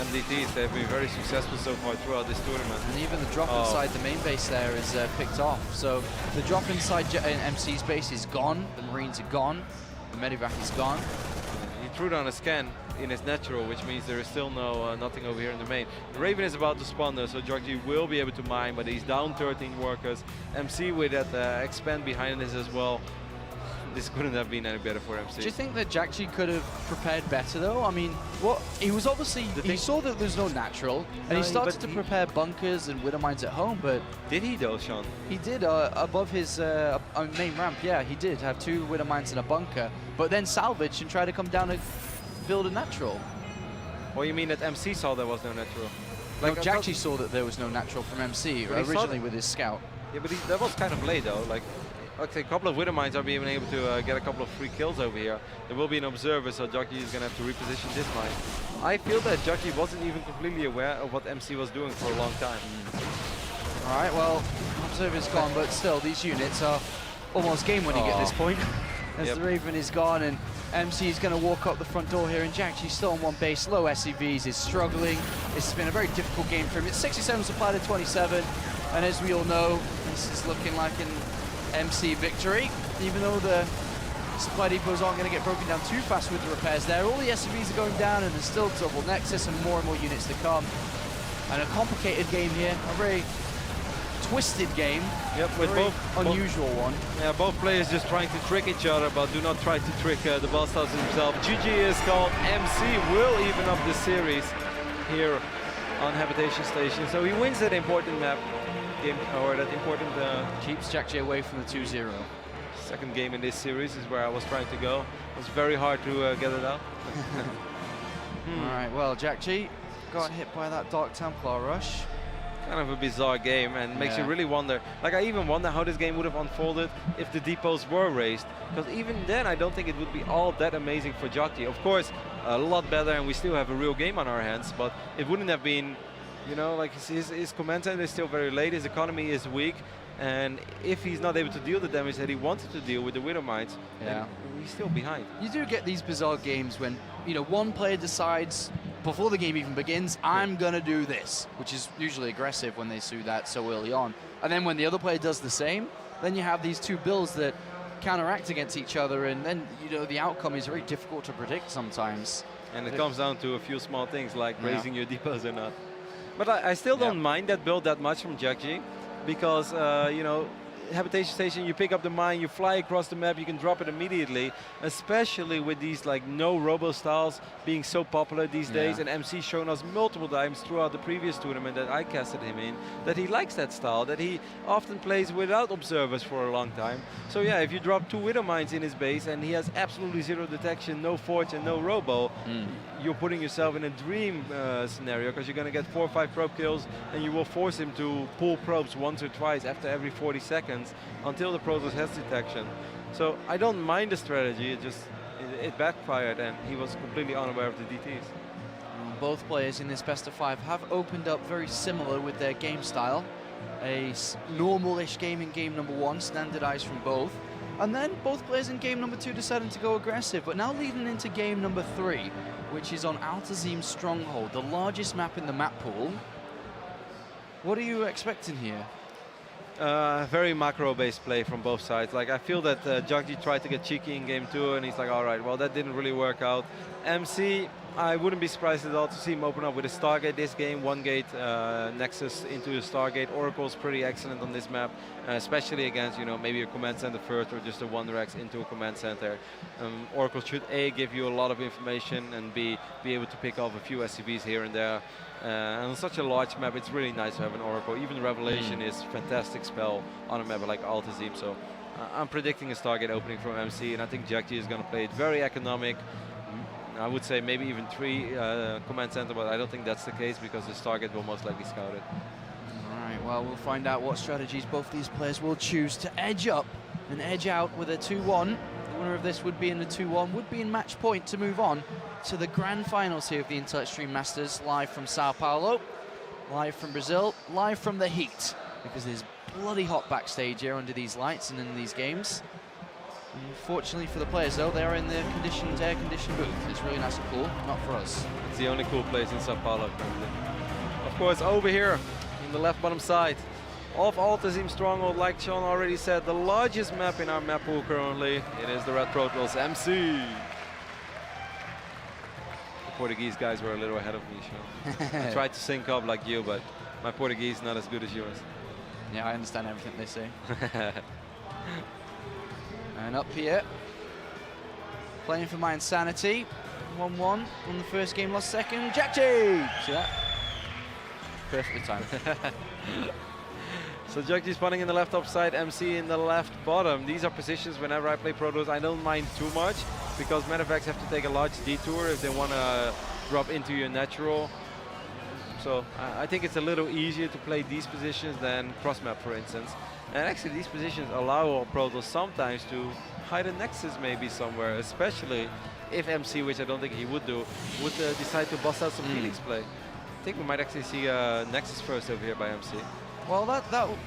MDTs, they've been very successful so far throughout this tournament. And even the drop inside the main base there is picked off. So the drop inside MC's base is gone. The Marines are gone. The medevac is gone. He threw down a scan in his natural, which means there is still nothing over here in the main. Raven is about to spawn though, so Jjakji will be able to mine, but he's down 13 workers. MC with that expand behind this as well. This couldn't have been any better for MC. Do you think that Jjakji could have prepared better though? I mean, he was obviously, he saw that there's no natural, and he started to prepare bunkers and Widow Mines at home, but... Did he though, Sean? He did, above his main ramp, yeah, he did have 2 Widow Mines and a bunker, but then salvaged and tried to come down and build a natural. Or you mean that MC saw there was no natural? Like I Jjakji saw that there was no natural from MC But he saw originally that- with his scout. Yeah, but that was kind of late though. Like a couple of Widow Mines are being able to get a couple of free kills over here. There will be an observer, so Jjakji is going to have to reposition this mine. I feel that Jjakji wasn't even completely aware of what MC was doing for a long time. All right, well, Observer's gone, but still, these units are almost game-winning at this point. As the Raven is gone, and MC is going to walk up the front door here, and Jjakji's still on one base, low SCVs, is struggling. This has been a very difficult game for him. It's 67 supply to 27, and as we all know, this is looking like an MC victory, even though the supply depots aren't going to get broken down too fast with the repairs there. All the SCVs are going down, and there's still double Nexus and more units to come. And a complicated game here, a very twisted game, with very unusual one. Yeah, both players just trying to trick each other, but do not try to trick the Ballstars himself. GG is called. MC will even up the series here on Habitation Station. So he wins that important map game, or that important Keeps Jjakji away from the 2-0. second game in this series is where I was trying to go. It was very hard to get it out. All right, well, Jjakji got hit by that Dark Templar rush. Kind of a bizarre game, and makes you really wonder. Like, I even wonder how this game would have unfolded if the depots were raised. Because even then, I don't think it would be all that amazing for Jjakji. Of course, a lot better, and we still have a real game on our hands. But it wouldn't have been, you know, like his command center is still very late. His economy is weak, and if he's not able to deal the damage that he wanted to deal with the Widow Mines, then he's still behind. You do get these bizarre games when, you know, one player decides before the game even begins, I'm going to do this, which is usually aggressive when they do that so early on. And then when the other player does the same, then you have these two builds that counteract against each other, and then, you know, the outcome is very difficult to predict sometimes. And it comes down to a few small things like raising your depots or not. But I still don't mind that build that much from Jjakji, because, you know, Habitation Station, you pick up the mine, you fly across the map, you can drop it immediately, especially with these like no robo styles being so popular these days. And MC shown us multiple times throughout the previous tournament that I casted him in that he likes that style, that he often plays without observers for a long time. So yeah, if you drop 2 Widow Mines in his base and he has absolutely zero detection, no forge and no robo, you're putting yourself in a dream scenario, because you're going to get 4 or 5 probe kills, and you will force him to pull probes once or twice after every 40 seconds until the Protoss has detection. So I don't mind the strategy, it backfired, and he was completely unaware of the DTs. Both players in this best of 5 have opened up very similar with their game style. A normal-ish game in game number 1, standardized from both. And then both players in game number 2 decided to go aggressive, but now leading into game number 3, which is on Altazim Stronghold, the largest map in the map pool. What are you expecting here? Very macro-based play from both sides. Like, I feel that Jjakji tried to get cheeky in game 2, and he's like, all right, well, that didn't really work out. MC, I wouldn't be surprised at all to see him open up with a Stargate this game, 1 gate Nexus into a Stargate. Oracle's pretty excellent on this map, especially against, you know, maybe a command center first, or just a Wonder X into a command center. Oracle should A, give you a lot of information, and B, be able to pick off a few SCVs here and there. And on such a large map, it's really nice to have an Oracle. Even Revelation is a fantastic spell on a map like Altazim. So I'm predicting a Stargate opening from MC, and I think Jjakji is going to play it very economic. I would say maybe even 3 command center, but I don't think that's the case, because the Stargate will most likely scout it. All right, well, we'll find out what strategies both these players will choose to edge up and edge out with a 2-1. The winner of this would be in the 2-1, would be in match point to move on to the grand finals here of the Intellect Stream Masters, live from Sao Paulo, live from Brazil, live from the heat, because there's bloody hot backstage here under these lights and in these games. Unfortunately for the players, though, they are in the air-conditioned booth. It's really nice and cool, not for us. It's the only cool place in Sao Paulo currently. Of course, over here in the left bottom side of Altazim Stronghold, like Sean already said, the largest map in our map pool currently. It is the Red Protoss MC. The Portuguese guys were a little ahead of me, Sean. I tried to sync up like you, but my Portuguese is not as good as yours. Yeah, I understand everything they say. And up here, playing for my insanity. 1-1 on the first game, lost second. Jjakji! See that? Perfectly timed. So Jjakji spawning in the left top side, MC in the left bottom. These are positions whenever I play Protoss I don't mind too much, because Medivacs have to take a large detour if they want to drop into your natural. So I think it's a little easier to play these positions than cross map, for instance. And actually, these positions allow our Protoss sometimes to hide a Nexus maybe somewhere, especially if MC, which I don't think he would do, would decide to bust out some Phoenix play. I think we might actually see a Nexus first over here by MC. Well,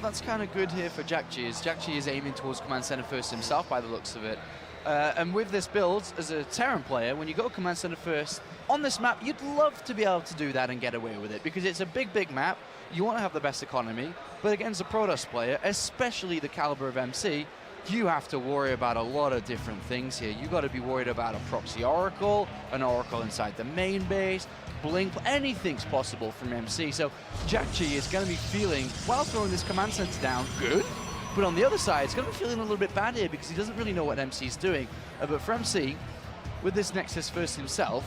that's kind of good here for Jjakji. Jjakji is aiming towards Command Center first himself by the looks of it. And with this build, as a Terran player, when you go Command Center first on this map, you'd love to be able to do that and get away with it, because it's a big, big map. You want to have the best economy, but against a Protoss player, especially the caliber of MC, you have to worry about a lot of different things here. You got to be worried about a proxy Oracle, an Oracle inside the main base, Blink, anything's possible from MC. So Jjakji is going to be feeling, while throwing this Command Center down, good. But on the other side, it's going to be feeling a little bit bad here because he doesn't really know what MC's doing. But for MC, with this Nexus first himself,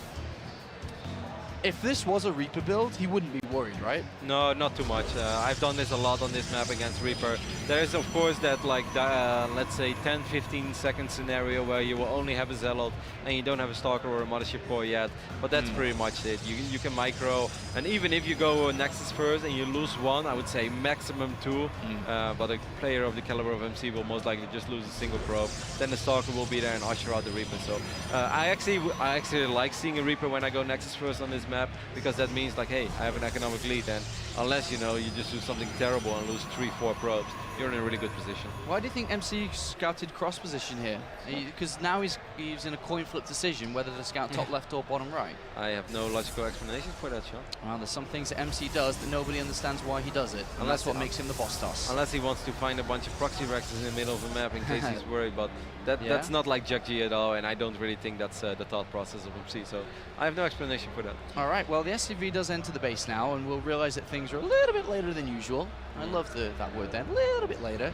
if this was a Reaper build, he wouldn't be worried, right? No, not too much. I've done this a lot on this map against Reaper. There is, of course, that like let's say 10-15 second scenario where you will only have a Zealot and you don't have a Stalker or a Mothership Core yet. But that's pretty much it. You can micro, and even if you go Nexus first and you lose one, I would say maximum two. But a player of the caliber of MC will most likely just lose a single probe. Then the Stalker will be there and usher out the Reaper. So I actually like seeing a Reaper when I go Nexus first on this map, because that means like, hey, I have an economic lead, and unless you just do something terrible and lose 3-4 probes, you're in a really good position. Why do you think MC scouted cross position here? Because now he's in a coin flip decision whether to scout top left or bottom right. I have no logical explanation for that, Sean. Well, there's some things that MC does that nobody understands why he does it, and that's what makes him the boss toss. Unless he wants to find a bunch of proxy Rexes in the middle of the map in case he's worried, but that's not like Jjakji at all, and I don't really think that's the thought process of MC, so I have no explanation for that. All right, well, the SCV does enter the base now, and we'll realize that things are a little bit later than usual. I love that word then, a little bit later.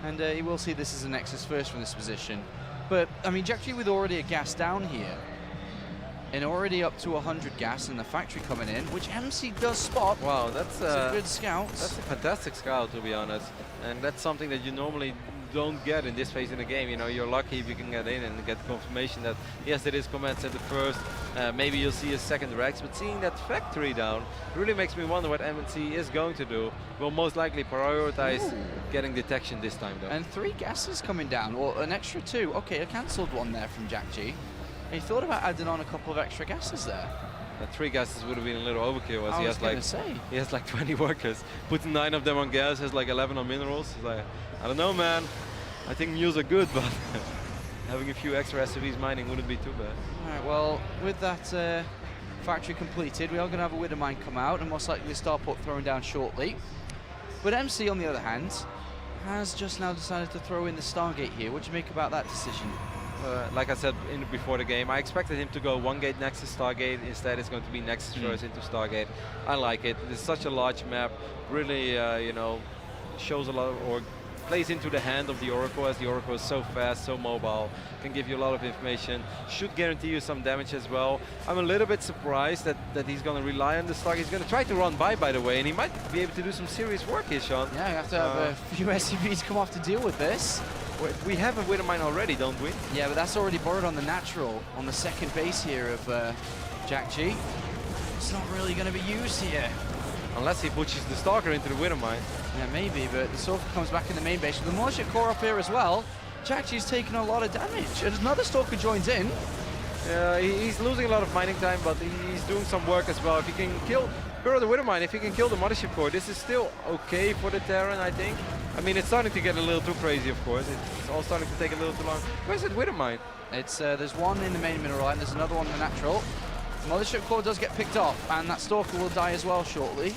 And you will see this is a Nexus first from this position. But, I mean, Jjakji with already a gas down here, and already up to 100 gas in the factory coming in, which MC does spot. Wow, that's a good scout. That's a fantastic scout, to be honest. And that's something that you normally don't get in this phase in the game. You're lucky if you can get in and get confirmation that, yes, it is Command Center first. Maybe you'll see a second Rex, but seeing that factory down really makes me wonder what MNC is going to do. Will most likely prioritize getting detection this time, though. And 3 gases coming down, or an extra 2. Okay, a cancelled one there from Jjakji. He thought about adding on a couple of extra gases there. 3 gases would have been a little overkill, as he has like 20 workers. Putting 9 of them on gas, has like 11 on minerals. It's like, I don't know, man. I think mules are good, but having a few extra SCVs mining wouldn't be too bad. All right, well, with that factory completed, we are going to have a Widow Mine come out, and most likely a starport thrown down shortly. But MC, on the other hand, has just now decided to throw in the Stargate here. What do you make about that decision? Like I said before the game, I expected him to go 1 gate Nexus Stargate. Instead, it's going to be Nexus first into Stargate. I like it. It's such a large map. Really, shows a lot of, or plays into the hand of the Oracle, as the Oracle is so fast, so mobile, can give you a lot of information, should guarantee you some damage as well. I'm a little bit surprised that he's going to rely on the Stargate. He's going to try to run by the way, and he might be able to do some serious work here, Sean. Yeah, you have to have a few SCVs come off to deal with this. We have a Widow Mine already, don't we? Yeah, but that's already borrowed on the natural, on the second base here of Jjakji. It's not really going to be used here. Unless he pushes the Stalker into the Widow Mine. Yeah, maybe, but the Stalker comes back in the main base. With the Mothership Core up here as well, Jjakji's taking a lot of damage. And another Stalker joins in. Yeah, he's losing a lot of mining time, but he's doing some work as well. If he can kill the Widow Mine, if he can kill the Mothership Core, this is still okay for the Terran, I think. I mean, it's starting to get a little too crazy, of course. It's all starting to take a little too long. Where's that Widow Mine? It's there's one in the main mineral and there's another one in the natural. The Mothership Core does get picked off, and that Stalker will die as well shortly.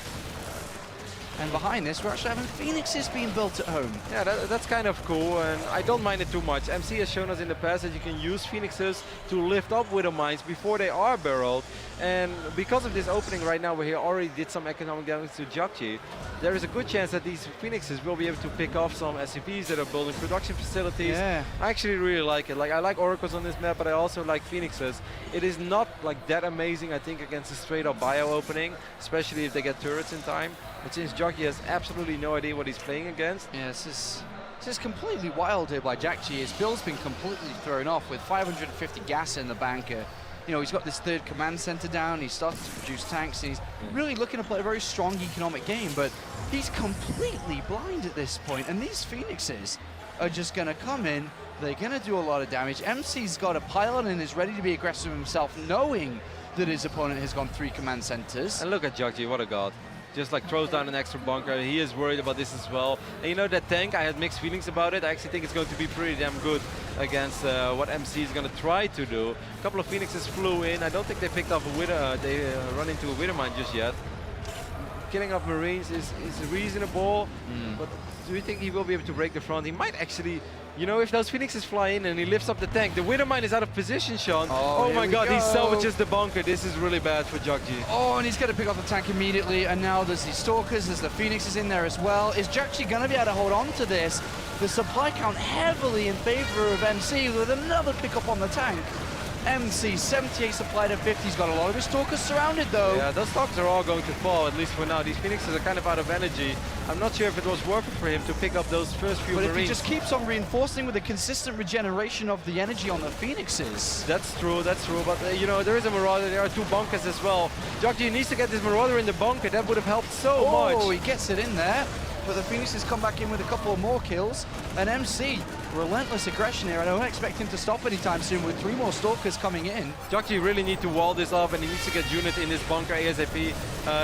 And behind this, we're actually having Phoenixes being built at home. Yeah, that's kind of cool, and I don't mind it too much. MC has shown us in the past that you can use Phoenixes to lift up Widow Mines before they are barreled. And because of this opening right now, where he already did some economic damage to Jjakji, there is a good chance that these Phoenixes will be able to pick off some SCVs that are building production facilities. Yeah. I actually really like it. Like, I like Oracles on this map, but I also like Phoenixes. It is not like that amazing, I think, against a straight up bio opening, especially if they get turrets in time. But since Jjakji has absolutely no idea what he's playing against. Yeah, this is completely wild here by Jjakji. His build's been completely thrown off with 550 gas in the banker. You know, he's got this third command center down, he's started to produce tanks, and he's really looking to play a very strong economic game, but he's completely blind at this point, and these Phoenixes are just going to come in, they're going to do a lot of damage. MC's got a pylon and is ready to be aggressive himself, knowing that his opponent has gone 3 command centers. And look at Jjakji, what a god. Just like throws down an extra bunker. He is worried about this as well. And you know, that tank, I had mixed feelings about it. I actually think it's going to be pretty damn good against what MC is going to try to do. A couple of Phoenixes flew in. I don't think they picked off a Wither, they run into a Wither mine just yet. Killing off Marines is reasonable, but do you think he will be able to break the front? He might actually, you know, if those Phoenixes fly in and he lifts up the tank, the Wither mine is out of position, Sean. Oh my god, he salvages the bunker. This is really bad for Jjakji. Oh, and he's going to pick off the tank immediately, and now there's the Stalkers, there's the Phoenixes in there as well. Is Jjakji going to be able to hold on to this? The supply count heavily in favor of MC with another pickup on the tank. MC, 78 supply to 50. He's got a lot of his Stalkers surrounded though. Yeah, those Stalkers are all going to fall, at least for now. These Phoenixes are kind of out of energy. I'm not sure if it was worth it for him to pick up those first few Marines. But if he just keeps on reinforcing with a consistent regeneration of the energy on the Phoenixes. That's true, but you know, there is a Marauder, there are 2 bunkers as well. Jjakji needs to get this Marauder in the bunker, that would have helped so much. Oh, he gets it in there. But the Phoenixes come back in with a couple more kills. And MC, relentless aggression here. I don't expect him to stop anytime soon with 3 more Stalkers coming in. Jjakji really need to wall this off, and he needs to get unit in his bunker ASAP.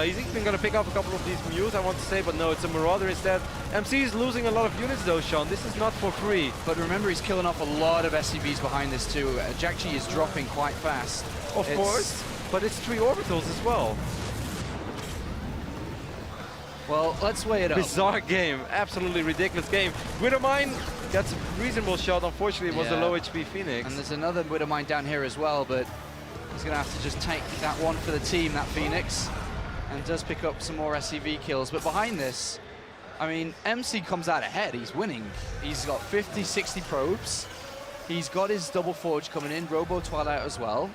He's even going to pick up a couple of these mules, I want to say, but no, it's a Marauder instead. MC is losing a lot of units though, Sean. This is not for free. But remember, he's killing off a lot of SCVs behind this too. Jjakji is dropping quite fast. Of course, but it's 3 orbitals as well. Well, let's weigh it up. Bizarre game, absolutely ridiculous game. Withermine gets a reasonable shot. Unfortunately, it was a low HP Phoenix. And there's another Withermine down here as well, but he's going to have to just take that one for the team, that Phoenix, and does pick up some more SCV kills. But behind this, I mean, MC comes out ahead. He's winning. He's got 50, 60 probes. He's got his double forge coming in, Robo Twilight as well.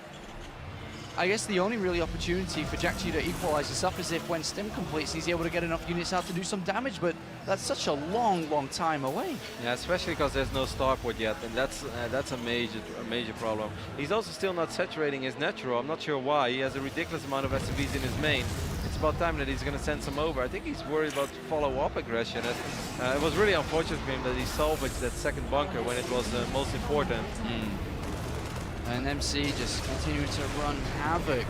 I guess the only really opportunity for Jjakji to equalize this up is if when Stim completes, he's able to get enough units out to do some damage, but that's such a long, long time away. Yeah, especially because there's no starport yet, and that's a major problem. He's also still not saturating his natural. I'm not sure why. He has a ridiculous amount of SCVs in his main. It's about time that he's going to send some over. I think he's worried about follow-up aggression. It was really unfortunate for him that he salvaged that second bunker when it was most important. And MC just continuing to run havoc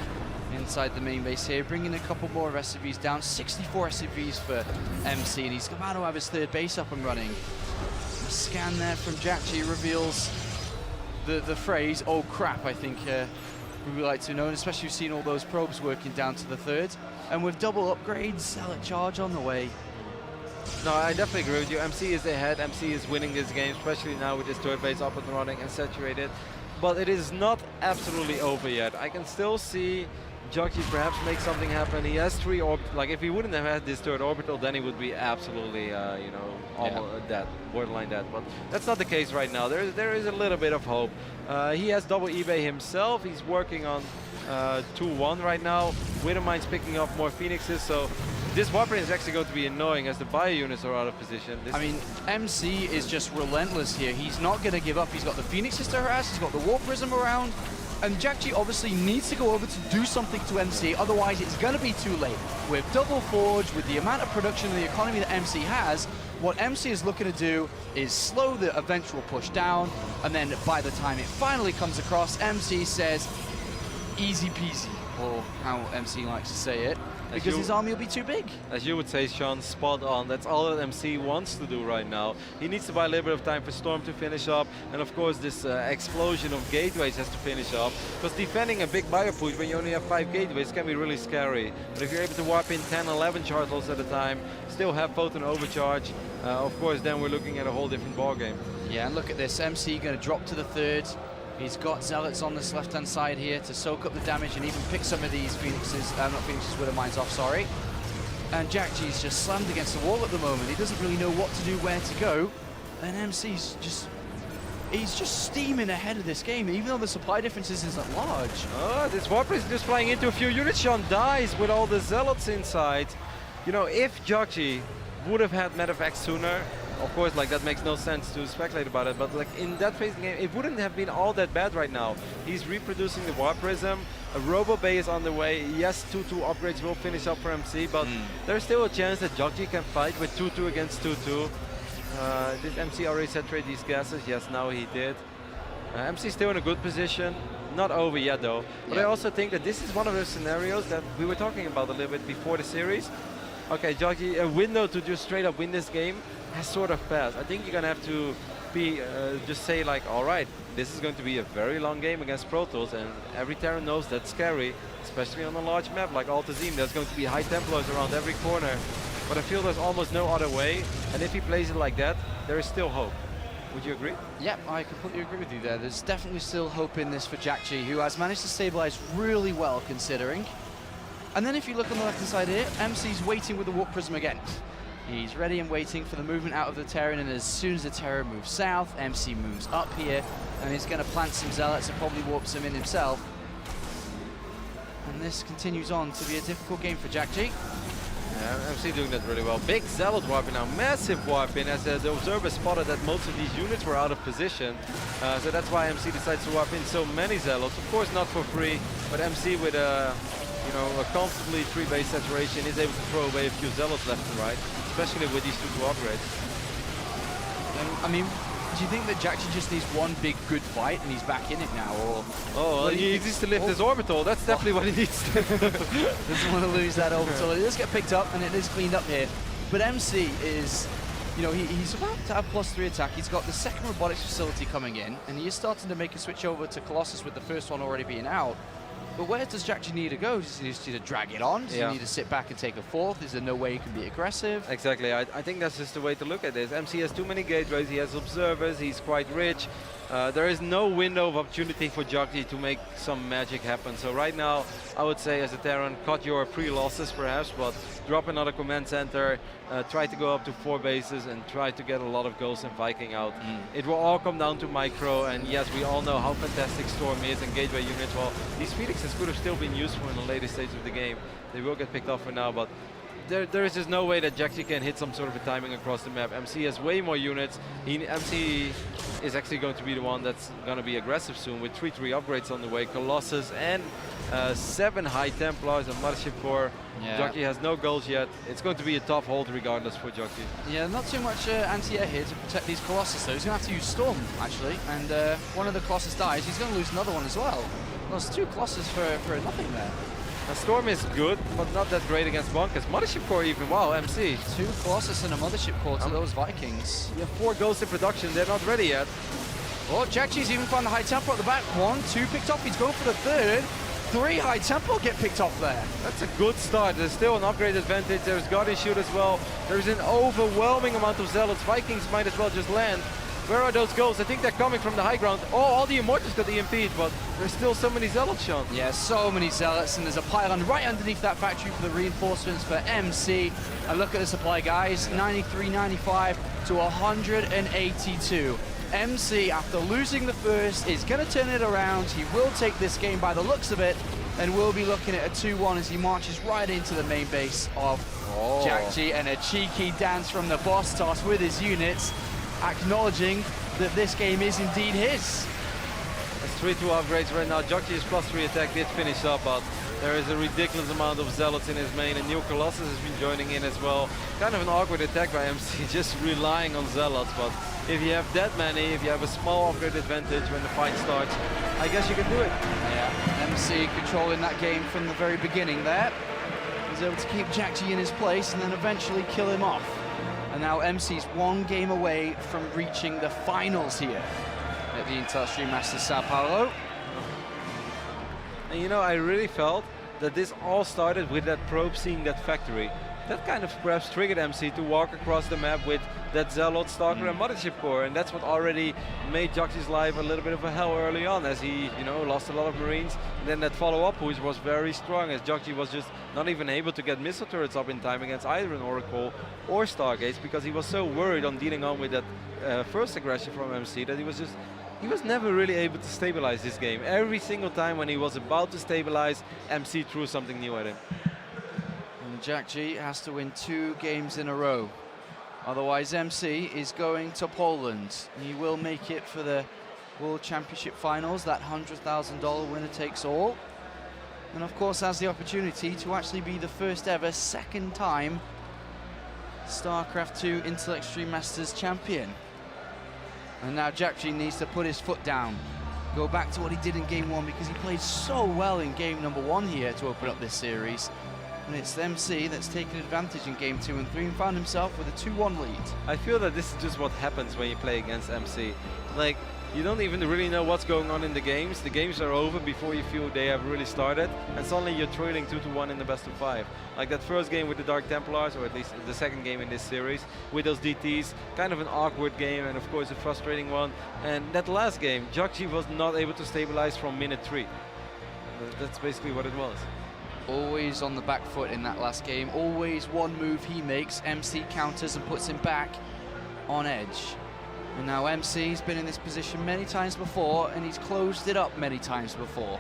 inside the main base here, bringing a couple more of SCVs down. 64 SCVs for MC, and he's about to have his 3rd base up and running. A scan there from Jjakji reveals the phrase, "oh crap," I think we would like to know, and especially we've seen all those probes working down to the 3rd. And with double upgrades, Zealot charge on the way. No, I definitely agree with you. MC is ahead. MC is winning this game, especially now with his 3rd base up and running and saturated. But it is not absolutely over yet. I can still see Jjakji perhaps make something happen. He has 3 orbitals. Like, if he wouldn't have had this 3rd orbital, then he would be absolutely, you know, almost dead, borderline dead. But that's not the case right now. There is a little bit of hope. He has double eBay himself. He's working on 2-1 right now. Withermine's picking up more Phoenixes, so this weapon is actually going to be annoying as the bio units are out of position. I mean, MC is just relentless here. He's not going to give up. He's got the Phoenixes to harass, he's got the War Prism around, and Jjakji obviously needs to go over to do something to MC, otherwise it's going to be too late. With Double Forge, with the amount of production and the economy that MC has, what MC is looking to do is slow the eventual push down, and then by the time it finally comes across, MC says, easy peasy, or how MC likes to say it. Because his army will be too big. As you would say, Sean, spot on. That's all that MC wants to do right now. He needs to buy a little bit of time for Storm to finish up. And of course, this explosion of gateways has to finish up. Because defending a big bio push when you only have 5 gateways can be really scary. But if you're able to warp in 10, 11 chartles at a time, still have photon overcharge, of course, then we're looking at a whole different ballgame. Yeah, and look at this. MC going to drop to the 3rd. He's got Zealots on this left-hand side here to soak up the damage and even pick some of these Phoenixes, not Phoenixes, Withermines off, sorry. And Jjakji's just slammed against the wall at the moment. He doesn't really know what to do, where to go. And MC's he's just steaming ahead of this game, even though the supply differences isn't large. Oh, this Warper is just flying into a few units. Sean dies with all the Zealots inside. You know, if Jjakji would have had Medevac sooner, of course, like that makes no sense to speculate about it, but like in that phase of the game, it wouldn't have been all that bad right now. He's reproducing the Warp Prism, a Robo Bay is on the way. Yes, 2-2 upgrades will finish up for MC, but there's still a chance that Jjakji can fight with 2-2 against 2-2. Did MC already saturate these gases? Yes, now he did. MC still in a good position. Not over yet though. But I also think that this is one of those scenarios that we were talking about a little bit before the series. Okay, Jjakji, a window to just straight up win this game has sort of passed. I think you're gonna have to be just say like, all right, this is going to be a very long game against Pro Tools, and every Terran knows that's scary, especially on a large map like Altazim. There's going to be high Templars around every corner. But I feel there's almost no other way, and if he plays it like that, there is still hope. Would you agree? Yep, I completely agree with you there. There's definitely still hope in this for Jjakji, who has managed to stabilize really well considering. And then if you look on the left-hand side here, MC's waiting with the Warp Prism again. He's ready and waiting for the movement out of the Terran, and as soon as the Terran moves south, MC moves up here, and he's going to plant some Zealots and probably warp some in himself. And this continues on to be a difficult game for Jjakji. Yeah, MC doing that really well. Big Zealot warp in now, massive warp in, as the observer spotted that most of these units were out of position. So that's why MC decides to warp in so many Zealots. Of course not for free, but MC with a comfortably 3-base saturation is able to throw away a few Zealots left and right, especially with these 2-2 upgrades. I mean, do you think that Jjakji just needs one big good fight and he's back in it now, or? Oh, he needs to lift his orbital. That's definitely what he needs to do. Doesn't want to lose that orbital. It does get picked up and it is cleaned up here. But MC is, you know, he's about to have +3 attack. He's got the second robotics facility coming in, and he is starting to make a switch over to Colossus with the first one already being out. But where does Jjakji need to go? Does he need to drag it on? Does he need to sit back and take a fourth? Is there no way he can be aggressive? Exactly. I think that's just the way to look at this. MC has too many gateways, he has observers, he's quite rich. There is no window of opportunity for Jjakji to make some magic happen. So right now, I would say as a Terran, cut your pre-losses perhaps, but drop another command center, try to go up to 4 bases and try to get a lot of Ghosts and Viking out. It will all come down to micro, and yes, we all know how fantastic Storm is and gateway units. Well, these Phoenixes could have still been useful in the later stage of the game. They will get picked off for now, but there is just no way that Jjakji can hit some sort of a timing across the map. MC has way more units. MC is actually going to be the one that's going to be aggressive soon with 3-3 upgrades on the way. Colossus and 7 High Templars and Mothership Core. Jjakji has no goals yet. It's going to be a tough hold regardless for Jjakji. Yeah, not too much anti-air here to protect these Colossus though. He's going to have to use Storm actually, and one of the Colossus dies. He's going to lose another one as well. There's 2 Colossus for nothing there. Storm is good, but not that great against Bonkers. Mothership Core even, wow, MC. 2 Colossus and a Mothership Core to those Vikings. You have 4 Ghosts in production, they're not ready yet. Oh, Jjakji's even found the High Tempo at the back. 1, 2 picked up, he's going for the 3rd. 3 High Tempo get picked off there. That's a good start. There's still an upgrade advantage. There's Guardian Shoot as well. There's an overwhelming amount of Zealots. Vikings might as well just land. Where are those goals? I think they're coming from the high ground. Oh, all the Immortals got EMP'd, but there's still so many Zealots, Sean. Yeah, so many Zealots, and there's a pylon right underneath that factory for the reinforcements for MC. And look at the supply, guys. 93, 95 to 182. MC, after losing the first, is going to turn it around. He will take this game by the looks of it, and we'll be looking at a 2-1 as he marches right into the main base of Jjakji, and a cheeky dance from the boss toss with his units, acknowledging that this game is indeed his. There's 3-2 upgrades right now. Jjakji's +3 attack did finish up, but there is a ridiculous amount of Zealots in his main, and new Colossus has been joining in as well. Kind of an awkward attack by MC, just relying on Zealots, but if you have that many, if you have a small upgrade advantage when the fight starts, I guess you can do it. Yeah, MC controlling that game from the very beginning there. He's able to keep Jjakji in his place and then eventually kill him off. And now MC's 1 game away from reaching the finals here at the Intel Stream Masters Sao Paulo. And you know, I really felt that this all started with that probe seeing that factory. That kind of perhaps triggered MC to walk across the map with that Zealot, Stalker and Mothership Core, and that's what already made Jjakji's life a little bit of a hell early on, as he, you know, lost a lot of Marines. And then that follow-up push was very strong, as Jjakji was just not even able to get missile turrets up in time against either an Oracle or Stargates, because he was so worried on dealing on with that first aggression from MC that he was never really able to stabilize this game. Every single time when he was about to stabilize, MC threw something new at him. And Jjakji has to win 2 games in a row Otherwise, MC is going to Poland. He will make it for the World Championship Finals, that $100,000 winner takes all. And of course has the opportunity to actually be the first ever second time StarCraft 2 Intellect Extreme Masters champion. And now Jjakji needs to put his foot down, go back to what he did in game 1, because he played so well in game number 1 here to open up this series. And it's MC that's taken advantage in game 2 and 3 and found himself with a 2-1 lead. I feel that this is just what happens when you play against MC. Like, you don't even really know what's going on in the games. The games are over before you feel they have really started, and suddenly you're trailing 2-1 in the best of 5. Like that first game with the Dark Templars, or at least the second game in this series, with those DTs, kind of an awkward game, and of course a frustrating one. And that last game, Jjakji was not able to stabilize from minute 3. That's basically what it was. Always on the back foot in that last game. Always one move he makes, MC counters and puts him back on edge. And now MC's been in this position many times before, and he's closed it up many times before.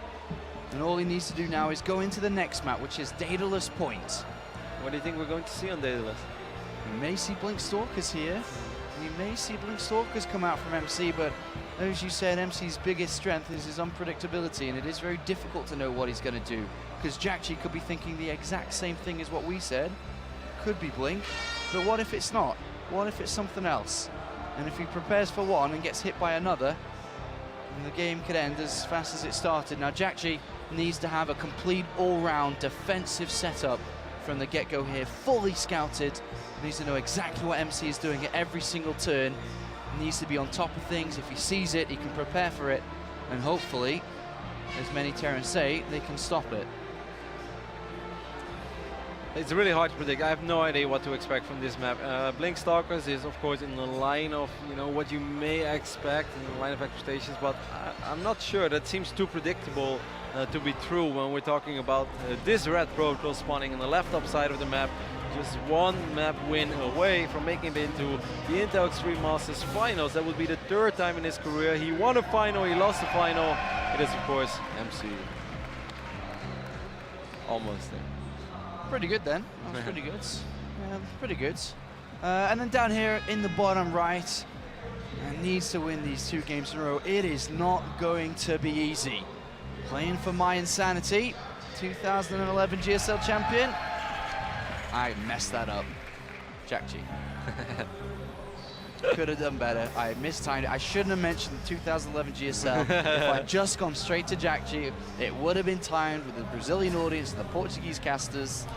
And all he needs to do now is go into the next map, which is Daedalus Point. What do you think we're going to see on Daedalus? We may see Blink Stalkers here. We may see Blink Stalkers come out from MC, but as you said, MC's biggest strength is his unpredictability, and it is very difficult to know what he's going to do, because Jjakji could be thinking the exact same thing as what we said. Could be Blink, but what if it's not? What if it's something else? And if he prepares for one and gets hit by another, then the game could end as fast as it started. Now Jjakji needs to have a complete all-round defensive setup from the get-go here, fully scouted. He needs to know exactly what MC is doing at every single turn. He needs to be on top of things. If he sees it, he can prepare for it, and hopefully, as many Terrans say, they can stop it. It's really hard to predict. I have no idea what to expect from this map. Blink Stalkers is, of course, in the line of what you may expect, in the line of expectations, but I'm not sure. That seems too predictable to be true when we're talking about this red protocol spawning on the left top side of the map. Just one map win away from making it into the Intel Extreme Masters Finals. That would be the 3rd time in his career. He won a final, he lost the final. It is, of course, MC. Almost there. Pretty good then. That was pretty good. Yeah, pretty good. And then down here in the bottom right, needs to win these 2 games in a row. It is not going to be easy. Playing for my insanity, 2011 GSL champion. I messed that up. Jjakji. Could have done better. I mistimed it. I shouldn't have mentioned the 2011 GSL. If I'd just gone straight to Jjakji, it would have been timed with the Brazilian audience and the Portuguese casters.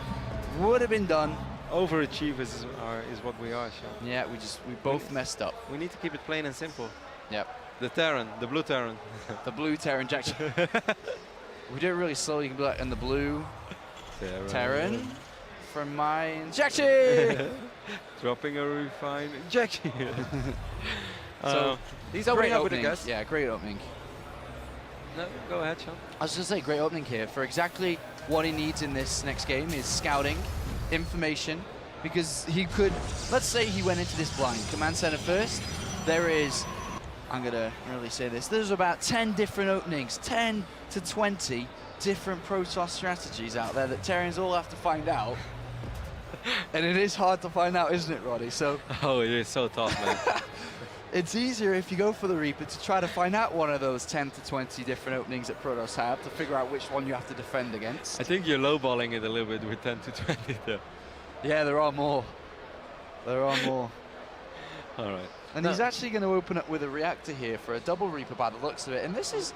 Would have been done. Overachievers is what we are, Sean. Yeah, we both messed up. We need to keep it plain and simple. Yep. The Terran, the blue Terran. The blue Terran, Jjakji. We do it really slowly. You can be like, and the blue Terran from mine, Jjakji. Dropping a refined Jjakji. So he's great opening up with opening. a guess. Yeah, great opening. No, go ahead, Sean. I was just going to say, great opening here for exactly what he needs in this next game is scouting, information, because he could, let's say he went into this blind, command center first, there is, I'm going to really say this, there's about 10 different openings, 10 to 20 different Protoss strategies out there that Terrans all have to find out. And it is hard to find out, isn't it, Roddy? So oh, it is so tough, man. It's easier if you go for the Reaper to try to find out one of those 10 to 20 different openings that Protoss have to figure out which one you have to defend against. I think you're lowballing it a little bit with 10 to 20 though. Yeah, there are more. There are more. All right. And he's actually going to open up with a reactor here for a double Reaper by the looks of it. And it's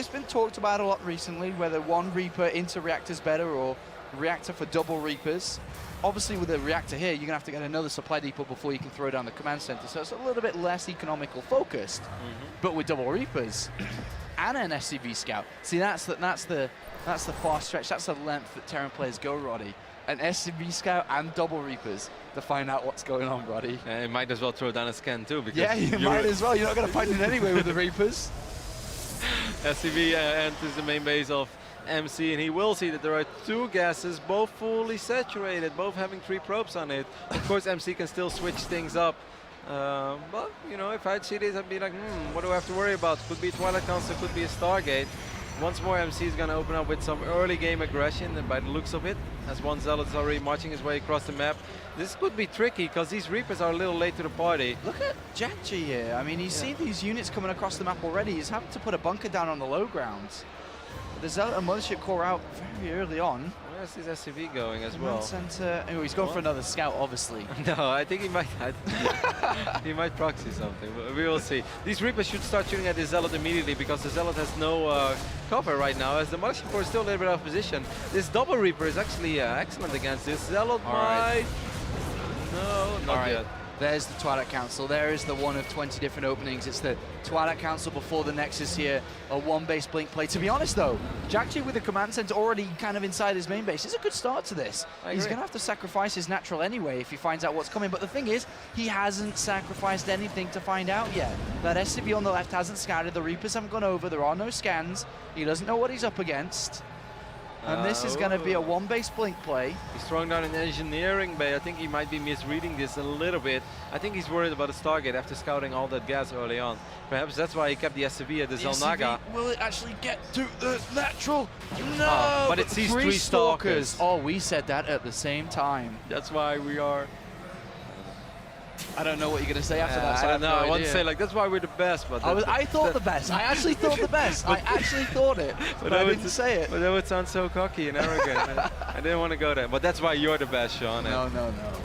been talked about a lot recently, whether one Reaper into reactor's better or reactor for double Reapers. Obviously, with the reactor here, you're going to have to get another supply depot before you can throw down the command center. So it's a little bit less economical focused. But with double Reapers and an SCV scout, see, that's the far stretch. That's the length that Terran players go, Roddy. An SCV scout and double Reapers to find out what's going on, Roddy. You might as well throw down a scan too, because yeah, you might as well. You're not going to find it anyway with the Reapers. SCV enters the main base of MC, and he will see that there are 2 gases, both fully saturated, both having 3 probes on it. Of course, MC can still switch things up. But, if I'd see this, I'd be like, what do I have to worry about? Could be a Twilight Council, could be a Stargate. Once more, MC is going to open up with some early game aggression, and by the looks of it, as one Zealot is already marching his way across the map. This could be tricky because these Reapers are a little late to the party. Look at Jjakji here. I mean, he's seen these units coming across the map already. He's having to put a bunker down on the low grounds. The Zealot and Mothership core out very early on. Where's his SCV going as Command well? Center. Oh, he's going for another scout, obviously. No, I think he might. He might proxy something. We will see. These Reapers should start shooting at the Zealot immediately because the Zealot has no cover right now, as the Mothership core is still a little bit out of position. This double Reaper is actually excellent against this. Zealot might. No, not yet. There's the Twilight Council. There is the one of 20 different openings. It's the Twilight Council before the Nexus here. A one-base blink play. To be honest, though, Jjakji with the command center already kind of inside his main base is a good start to this. He's going to have to sacrifice his natural anyway if he finds out what's coming. But the thing is, he hasn't sacrificed anything to find out yet. That SCV on the left hasn't scouted. The Reapers haven't gone over. There are no scans. He doesn't know what he's up against. And this is going to be a one-base blink play. He's throwing down an engineering bay. I think he might be misreading this a little bit. I think he's worried about the Stargate after scouting all that gas early on. Perhaps that's why he kept the SCV at the Zelnaga. Will it actually get to the natural? No! But it sees three Stalkers. Oh, we said that at the same time. That's why we are... I don't know what you're going to say after that. I don't know. I want to say, like, that's why we're the best. But I thought the best. I actually thought the best. I actually thought it. But I didn't say it. But that would sound so cocky and arrogant. I didn't want to go there. But that's why you're the best, Sean. No.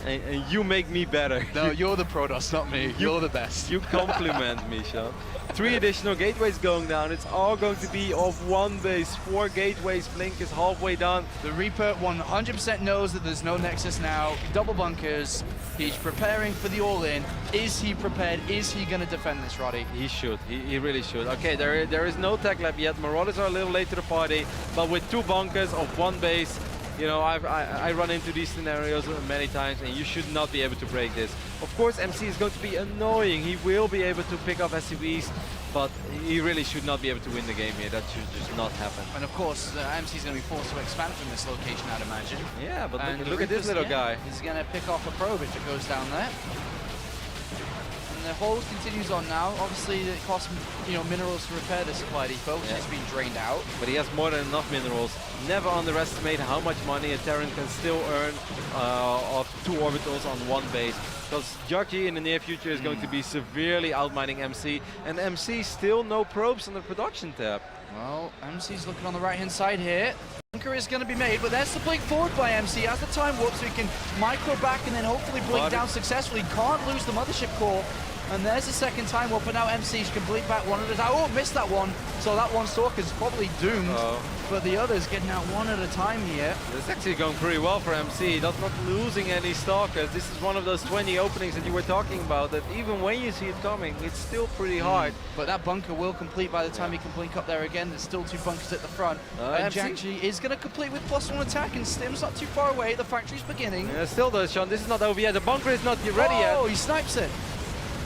And you make me better. No, you're the Protoss, not me. You're the best. You compliment me, Sean. 3 additional gateways going down. It's all going to be off one base. 4 gateways. Blink is halfway done. The Reaper 100% knows that there's no Nexus now. Double bunkers. He's preparing for the all-in. Is he prepared? Is he going to defend this, Roddy? He should. He really should. Okay, there is no tech lab yet. Marauders are a little late to the party, but with 2 bunkers of 1 base, you know, I run into these scenarios many times, and you should not be able to break this. Of course, MC is going to be annoying. He will be able to pick up SCVs, but he really should not be able to win the game here. That should just not happen. And of course, MC is going to be forced to expand from this location, I'd imagine. Yeah, but look at this little guy. He's going to pick off a probe if it goes down there. And the hold continues on now. Obviously, it costs minerals to repair the supply depot, which has been drained out. But he has more than enough minerals. Never underestimate how much money a Terran can still earn of 2 orbitals on 1 base. Because Jjakji in the near future is going to be severely outmining MC, and MC still no probes on the production tab. Well, MC's looking on the right-hand side here. Bunker is going to be made, but there's the blink forward by MC. As the time warps, so he can micro back and then hopefully blink down successfully. Can't lose the Mothership core. And there's the second time warp, but now MC can blink back one at a time. Oh, missed that one. So that one Stalker's probably doomed. But the others getting out one at a time here. It's actually going pretty well for MC. That's not losing any Stalkers. This is one of those 20 openings that you were talking about, that even when you see it coming, it's still pretty hard. But that bunker will complete by the time he can blink up there again. There's still 2 bunkers at the front. And Jjakji is going to complete with +1 attack, and Stim's not too far away. The factory's beginning. Yeah, still does, Sean. This is not over yet. The bunker is not ready yet. Oh, he snipes it.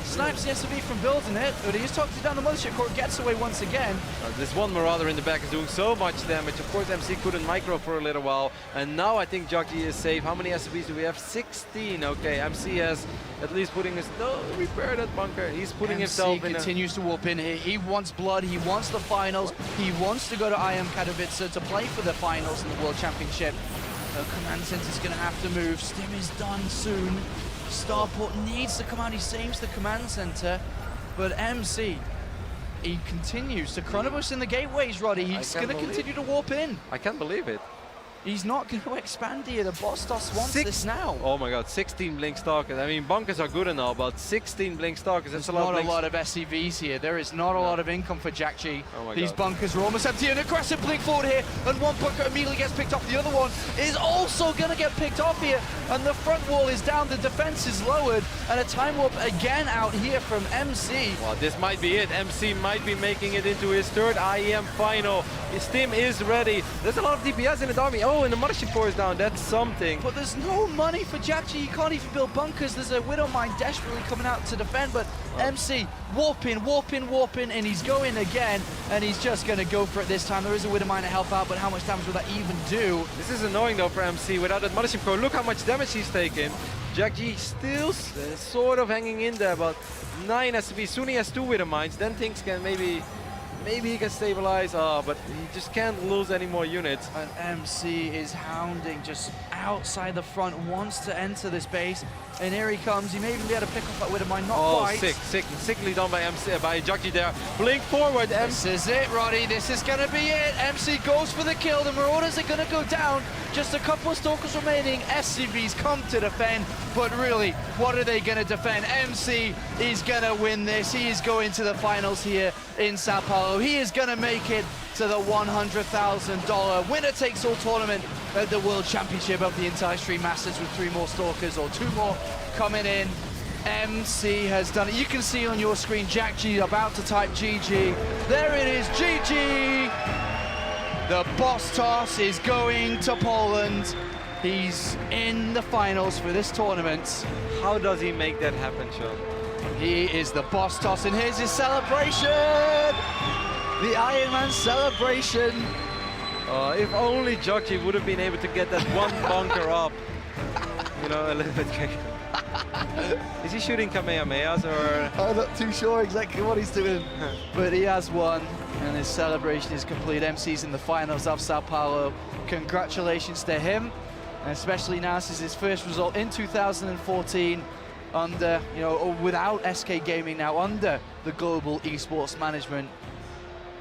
Snipes the SCV from building it, but he's talking down the Mothership core, gets away once again. This one Marauder in the back is doing so much damage. Of course, MC couldn't micro for a little while, and now I think Jjakji is safe. How many SCVs do we have? 16. Okay, MC has at least putting his... No, repair that bunker. He's putting himself in continues to warp in here. He wants blood. He wants the finals. He wants to go to IEM Katowice to play for the finals in the World Championship. The command center's going to have to move. Stim is done soon. Starport needs to come out. He saves the command center, but MC, he continues to Chronobus in the gateways, Roddy. He's going to continue to warp in. I can't believe it. He's not going to expand here. The boss toss wants this now. Oh my god, 16 Blink Stalkers. I mean, bunkers are good and all, but 16 Blink Stalkers, that's a lot. Not a lot of SCVs here. There is not a lot of income for Jjakji. These bunkers are almost empty. An aggressive blink forward here, and one bunker immediately gets picked off. The other one is also going to get picked off here, and the front wall is down. The defense is lowered, and a time warp again out here from MC. Well, this might be it. MC might be making it into his 3rd IEM final. His team is ready. There's a lot of DPS in the army. Oh, and the Mothership core is down. That's something. But there's no money for Jjakji. He can't even build bunkers. There's a Widow Mine desperately coming out to defend, but MC warping, and he's going again, and he's just going to go for it this time. There is a Widow Mine to help out, but how much damage will that even do? This is annoying though for MC. Without that Mothership core, look how much damage he's taken. Jjakji still sort of hanging in there, but 9 SCVs. Soon he has 2 Widow Mines. Then things can maybe maybe he can stabilize, but he just can't lose any more units. And MC is hounding just outside the front, wants to enter this base, and here he comes. He may even be able to pick off that Widowmine, not quite. Sickly done by Jjakji there. Blink forward, This is it, Roddy. This is going to be it. MC goes for the kill. The Marauders are going to go down. Just a couple of Stalkers remaining. SCVs come to defend, but really, what are they going to defend? MC is going to win this. He is going to the finals here in Sao Paulo. He is going to make it to the $100,000 winner-takes-all tournament at the World Championship of the entire Stream Masters with 3 more Stalkers, or 2 more coming in. MC has done it. You can see on your screen Jjakji about to type GG. There it is, GG! The boss toss is going to Poland. He's in the finals for this tournament. How does he make that happen, Sean? He is the boss toss, and here's his celebration! The IEM celebration. If only Jjakji would have been able to get that one bunker up. You know, a little bit. Is he shooting Kamehamehas or? I'm not too sure exactly what he's doing, but he has won, and his celebration is complete. MC's in the finals of Sao Paulo. Congratulations to him, and especially now this is his first result in 2014 under, you know, without SK Gaming, now under the Global Esports Management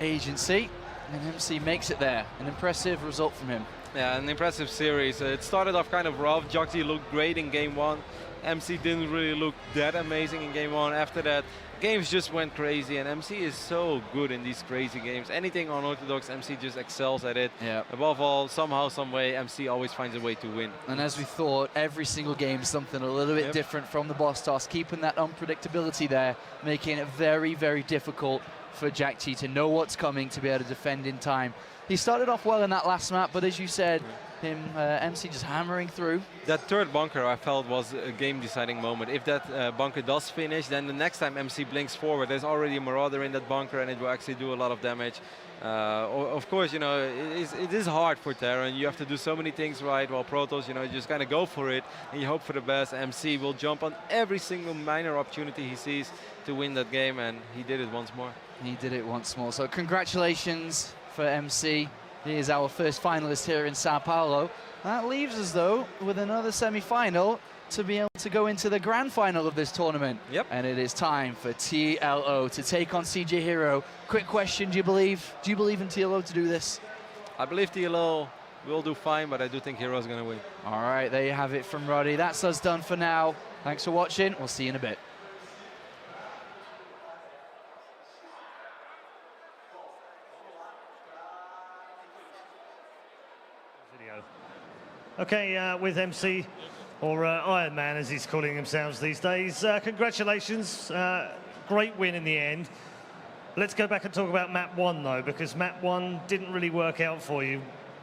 Agency, and MC makes it there. An impressive result from him. Yeah, an impressive series. It started off kind of rough. Jjakji looked great in game 1. MC didn't really look that amazing in game 1. After that, games just went crazy, and MC is so good in these crazy games. Anything unorthodox, MC just excels at it. Yeah. Above all, somehow, some way, MC always finds a way to win. And as we thought, every single game something a little bit different from the boss toss, keeping that unpredictability there, making it very, very difficult for Jjakji to know what's coming, to be able to defend in time. He started off well in that last map, but as you said, MC just hammering through. That third bunker, I felt, was a game-deciding moment. If that bunker does finish, then the next time MC blinks forward, there's already a Marauder in that bunker, and it will actually do a lot of damage. Of course, you know, it is hard for Terran. You have to do so many things right, while Protoss, you know, you just kind of go for it, and you hope for the best. MC will jump on every single minor opportunity he sees to win that game, and he did it once more. He did it once more. So congratulations for MC. He is our first finalist here in Sao Paulo. That leaves us, though, with another semi-final to be able to go into the grand final of this tournament. Yep. And it is time for TLO to take on CJ Hero. Quick question, do you believe in TLO to do this? I believe TLO will do fine, but I do think Hero's going to win. All right, there you have it from Roddy. That's us done for now. Thanks for watching. We'll see you in a bit. Okay, with MC, or Iron Man as he's calling themselves these days. Congratulations, great win in the end. Let's go back and talk about map 1 though, because map 1 didn't really work out for you.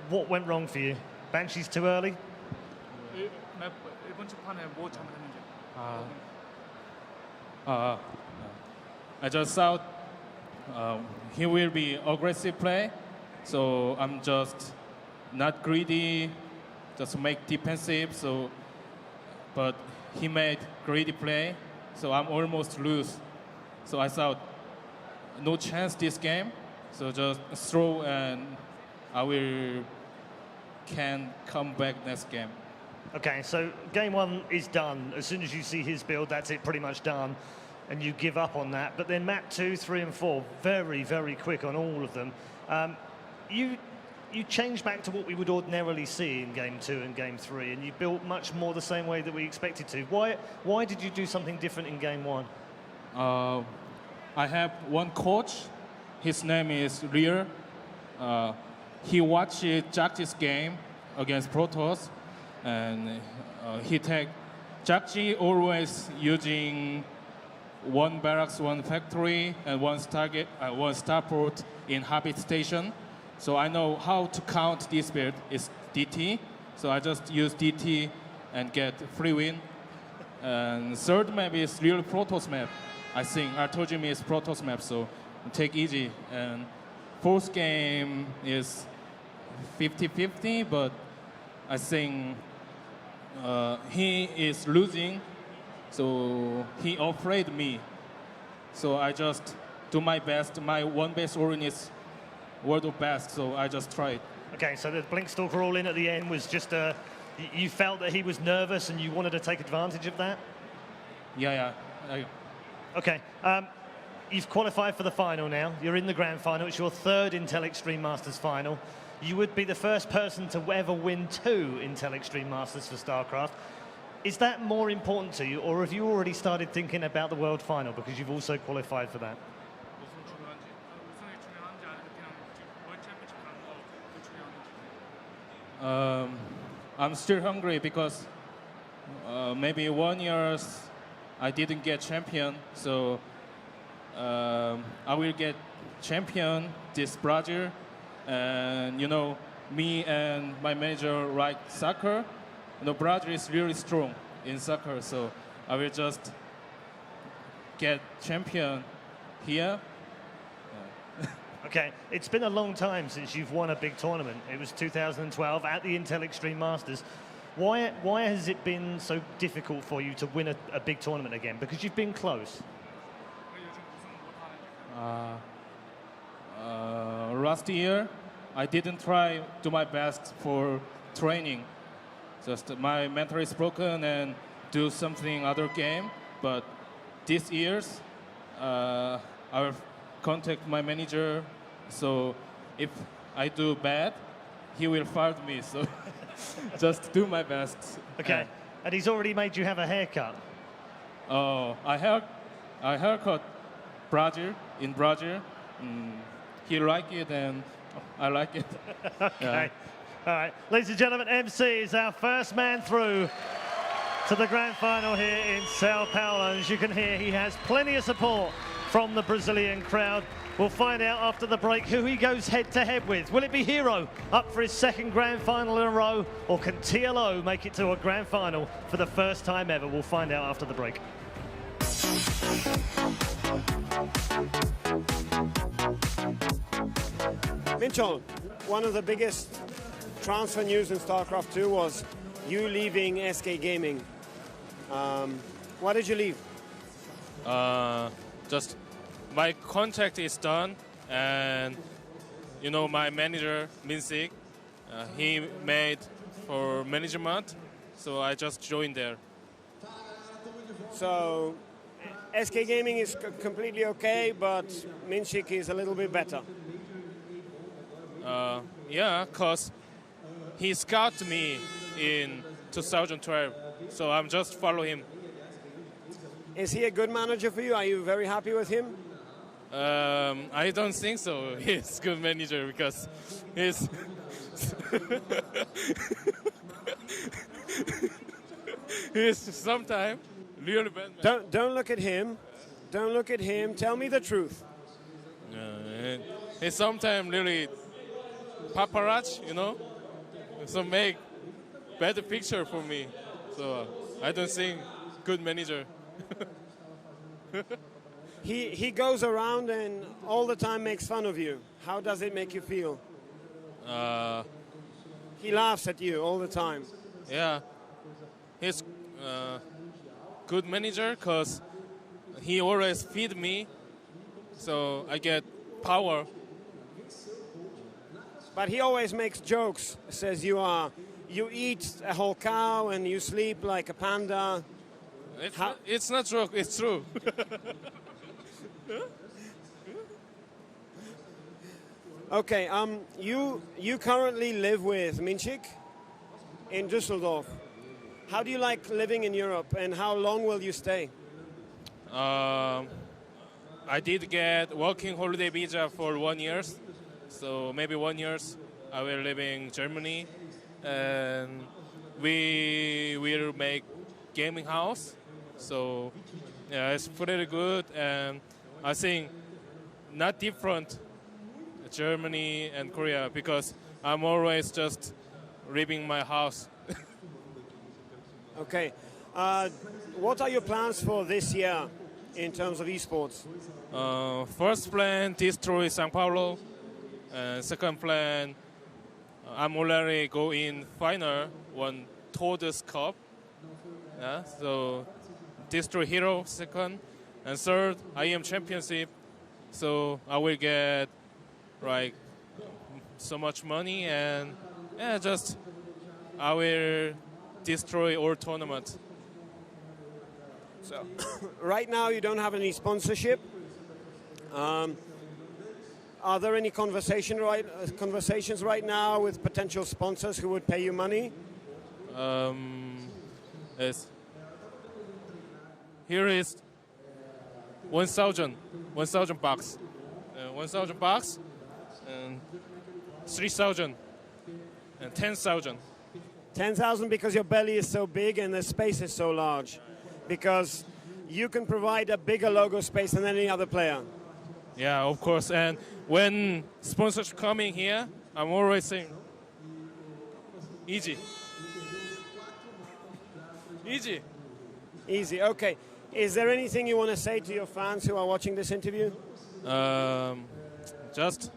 What went wrong for you? Banshees too early? I just thought he will be aggressive play, so I'm just not greedy, just make defensive. So, but he made greedy play, so I'm almost lose. So I thought no chance this game. So just throw and I can come back next game. Okay, so game 1 is done. As soon as you see his build, that's it, pretty much done, and you give up on that. But then map 2, 3, and 4, very, very quick on all of them. You changed back to what we would ordinarily see in game 2 and game 3, and you built much more the same way that we expected to. Why did you do something different in game 1? I have one coach. His name is Lear. He watched Jjakji's game against Protoss, and he take Jjakji always using one barracks, one factory, and one starport in Habit Station. So I know how to count this build. It's DT, so I just use DT and get free win. And third map is real Protoss map. I think Artojim is Protoss map, so take easy. And fourth game is 50-50, but I think he is losing, so he afraid me. So I just do my best. My one base Orin is world of best, so I just tried. Okay, so the Blinkstalker all in at the end was just you felt that he was nervous and you wanted to take advantage of that? Yeah. Okay, you've qualified for the final now. You're in the grand final. It's your third Intel Extreme Masters final. You would be the first person to ever win 2 Intel Extreme Masters for StarCraft. Is that more important to you, or have you already started thinking about the world final because you've also qualified for that? I'm still hungry because maybe 1 year I didn't get champion, so I will get champion this Brazil. And you know, me and my manager like soccer. You know, Brazil is really strong in soccer, so I will just get champion here. Okay, it's been a long time since you've won a big tournament. It was 2012 at the Intel Extreme Masters. Why has it been so difficult for you to win a big tournament again? Because you've been close. Last year, I didn't try to my best for training. Just my mental is broken and do something other game. But this year's, I will contact my manager. So if I do bad, he will fire me. So just do my best. Okay, and he's already made you have a haircut. Oh, I haircut Brazil in Brazil. He like it and I like it. Okay. All right, ladies and gentlemen, MC is our first man through to the grand final here in Sao Paulo. As you can hear, he has plenty of support from the Brazilian crowd. We'll find out after the break who he goes head-to-head with. Will it be Hero up for his second grand final in a row, or can TLO make it to a grand final for the first time ever? We'll find out after the break. Minchon, one of the biggest transfer news in StarCraft 2 was you leaving SK Gaming. Why did you leave? Just my contract is done, and you know my manager Minsik, he made for management, so I just joined there. So SK Gaming is completely okay, but Minchik is a little bit better. Yeah, cause he scouted me in 2012, so I'm just follow him. Is he a good manager for you? Are you very happy with him? I don't think so. He's good manager because he's he's sometimes really bad man. Don't look at him. Don't look at him. Tell me the truth. He's sometimes really paparazzi, you know, so make bad picture for me. So I don't think good manager. He goes around and all the time makes fun of you. How does it make you feel? He laughs at you all the time. Yeah, he's good manager because he always feed me, so I get power. But he always makes jokes. Says you eat a whole cow and you sleep like a panda. It's not joke. It's true. Okay. You currently live with Minchik in Düsseldorf. How do you like living in Europe, and how long will you stay? I did get working holiday visa for 1 year, so maybe 1 year I will live in Germany, and we will make gaming house. So yeah, it's pretty good, and I think not different Germany and Korea because I'm always just leaving my house. Okay. What are your plans for this year in terms of esports? First plan, destroy Sao Paulo. Second plan, I'm already go in final, one Toad's Cup. Yeah, so destroy Hero second. And third, IEM Championship. so I will get like so much money, and yeah, just I will destroy all tournament. So right now you don't have any sponsorship. Are there any conversations right now with potential sponsors who would pay you money? Yes. Here is 1,000 bucks, 1,000 bucks, and 3,000, and 10,000. 10,000 because your belly is so big and the space is so large. Because you can provide a bigger logo space than any other player. Yeah, of course. And when sponsors coming here, I'm always saying, easy. Easy. Easy, okay. Is there anything you want to say to your fans who are watching this interview? Just,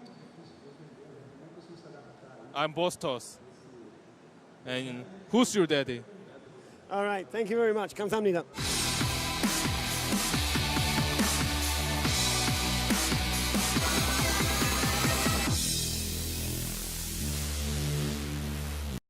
I'm Bostos. And who's your daddy? All right, thank you very much. 감사합니다.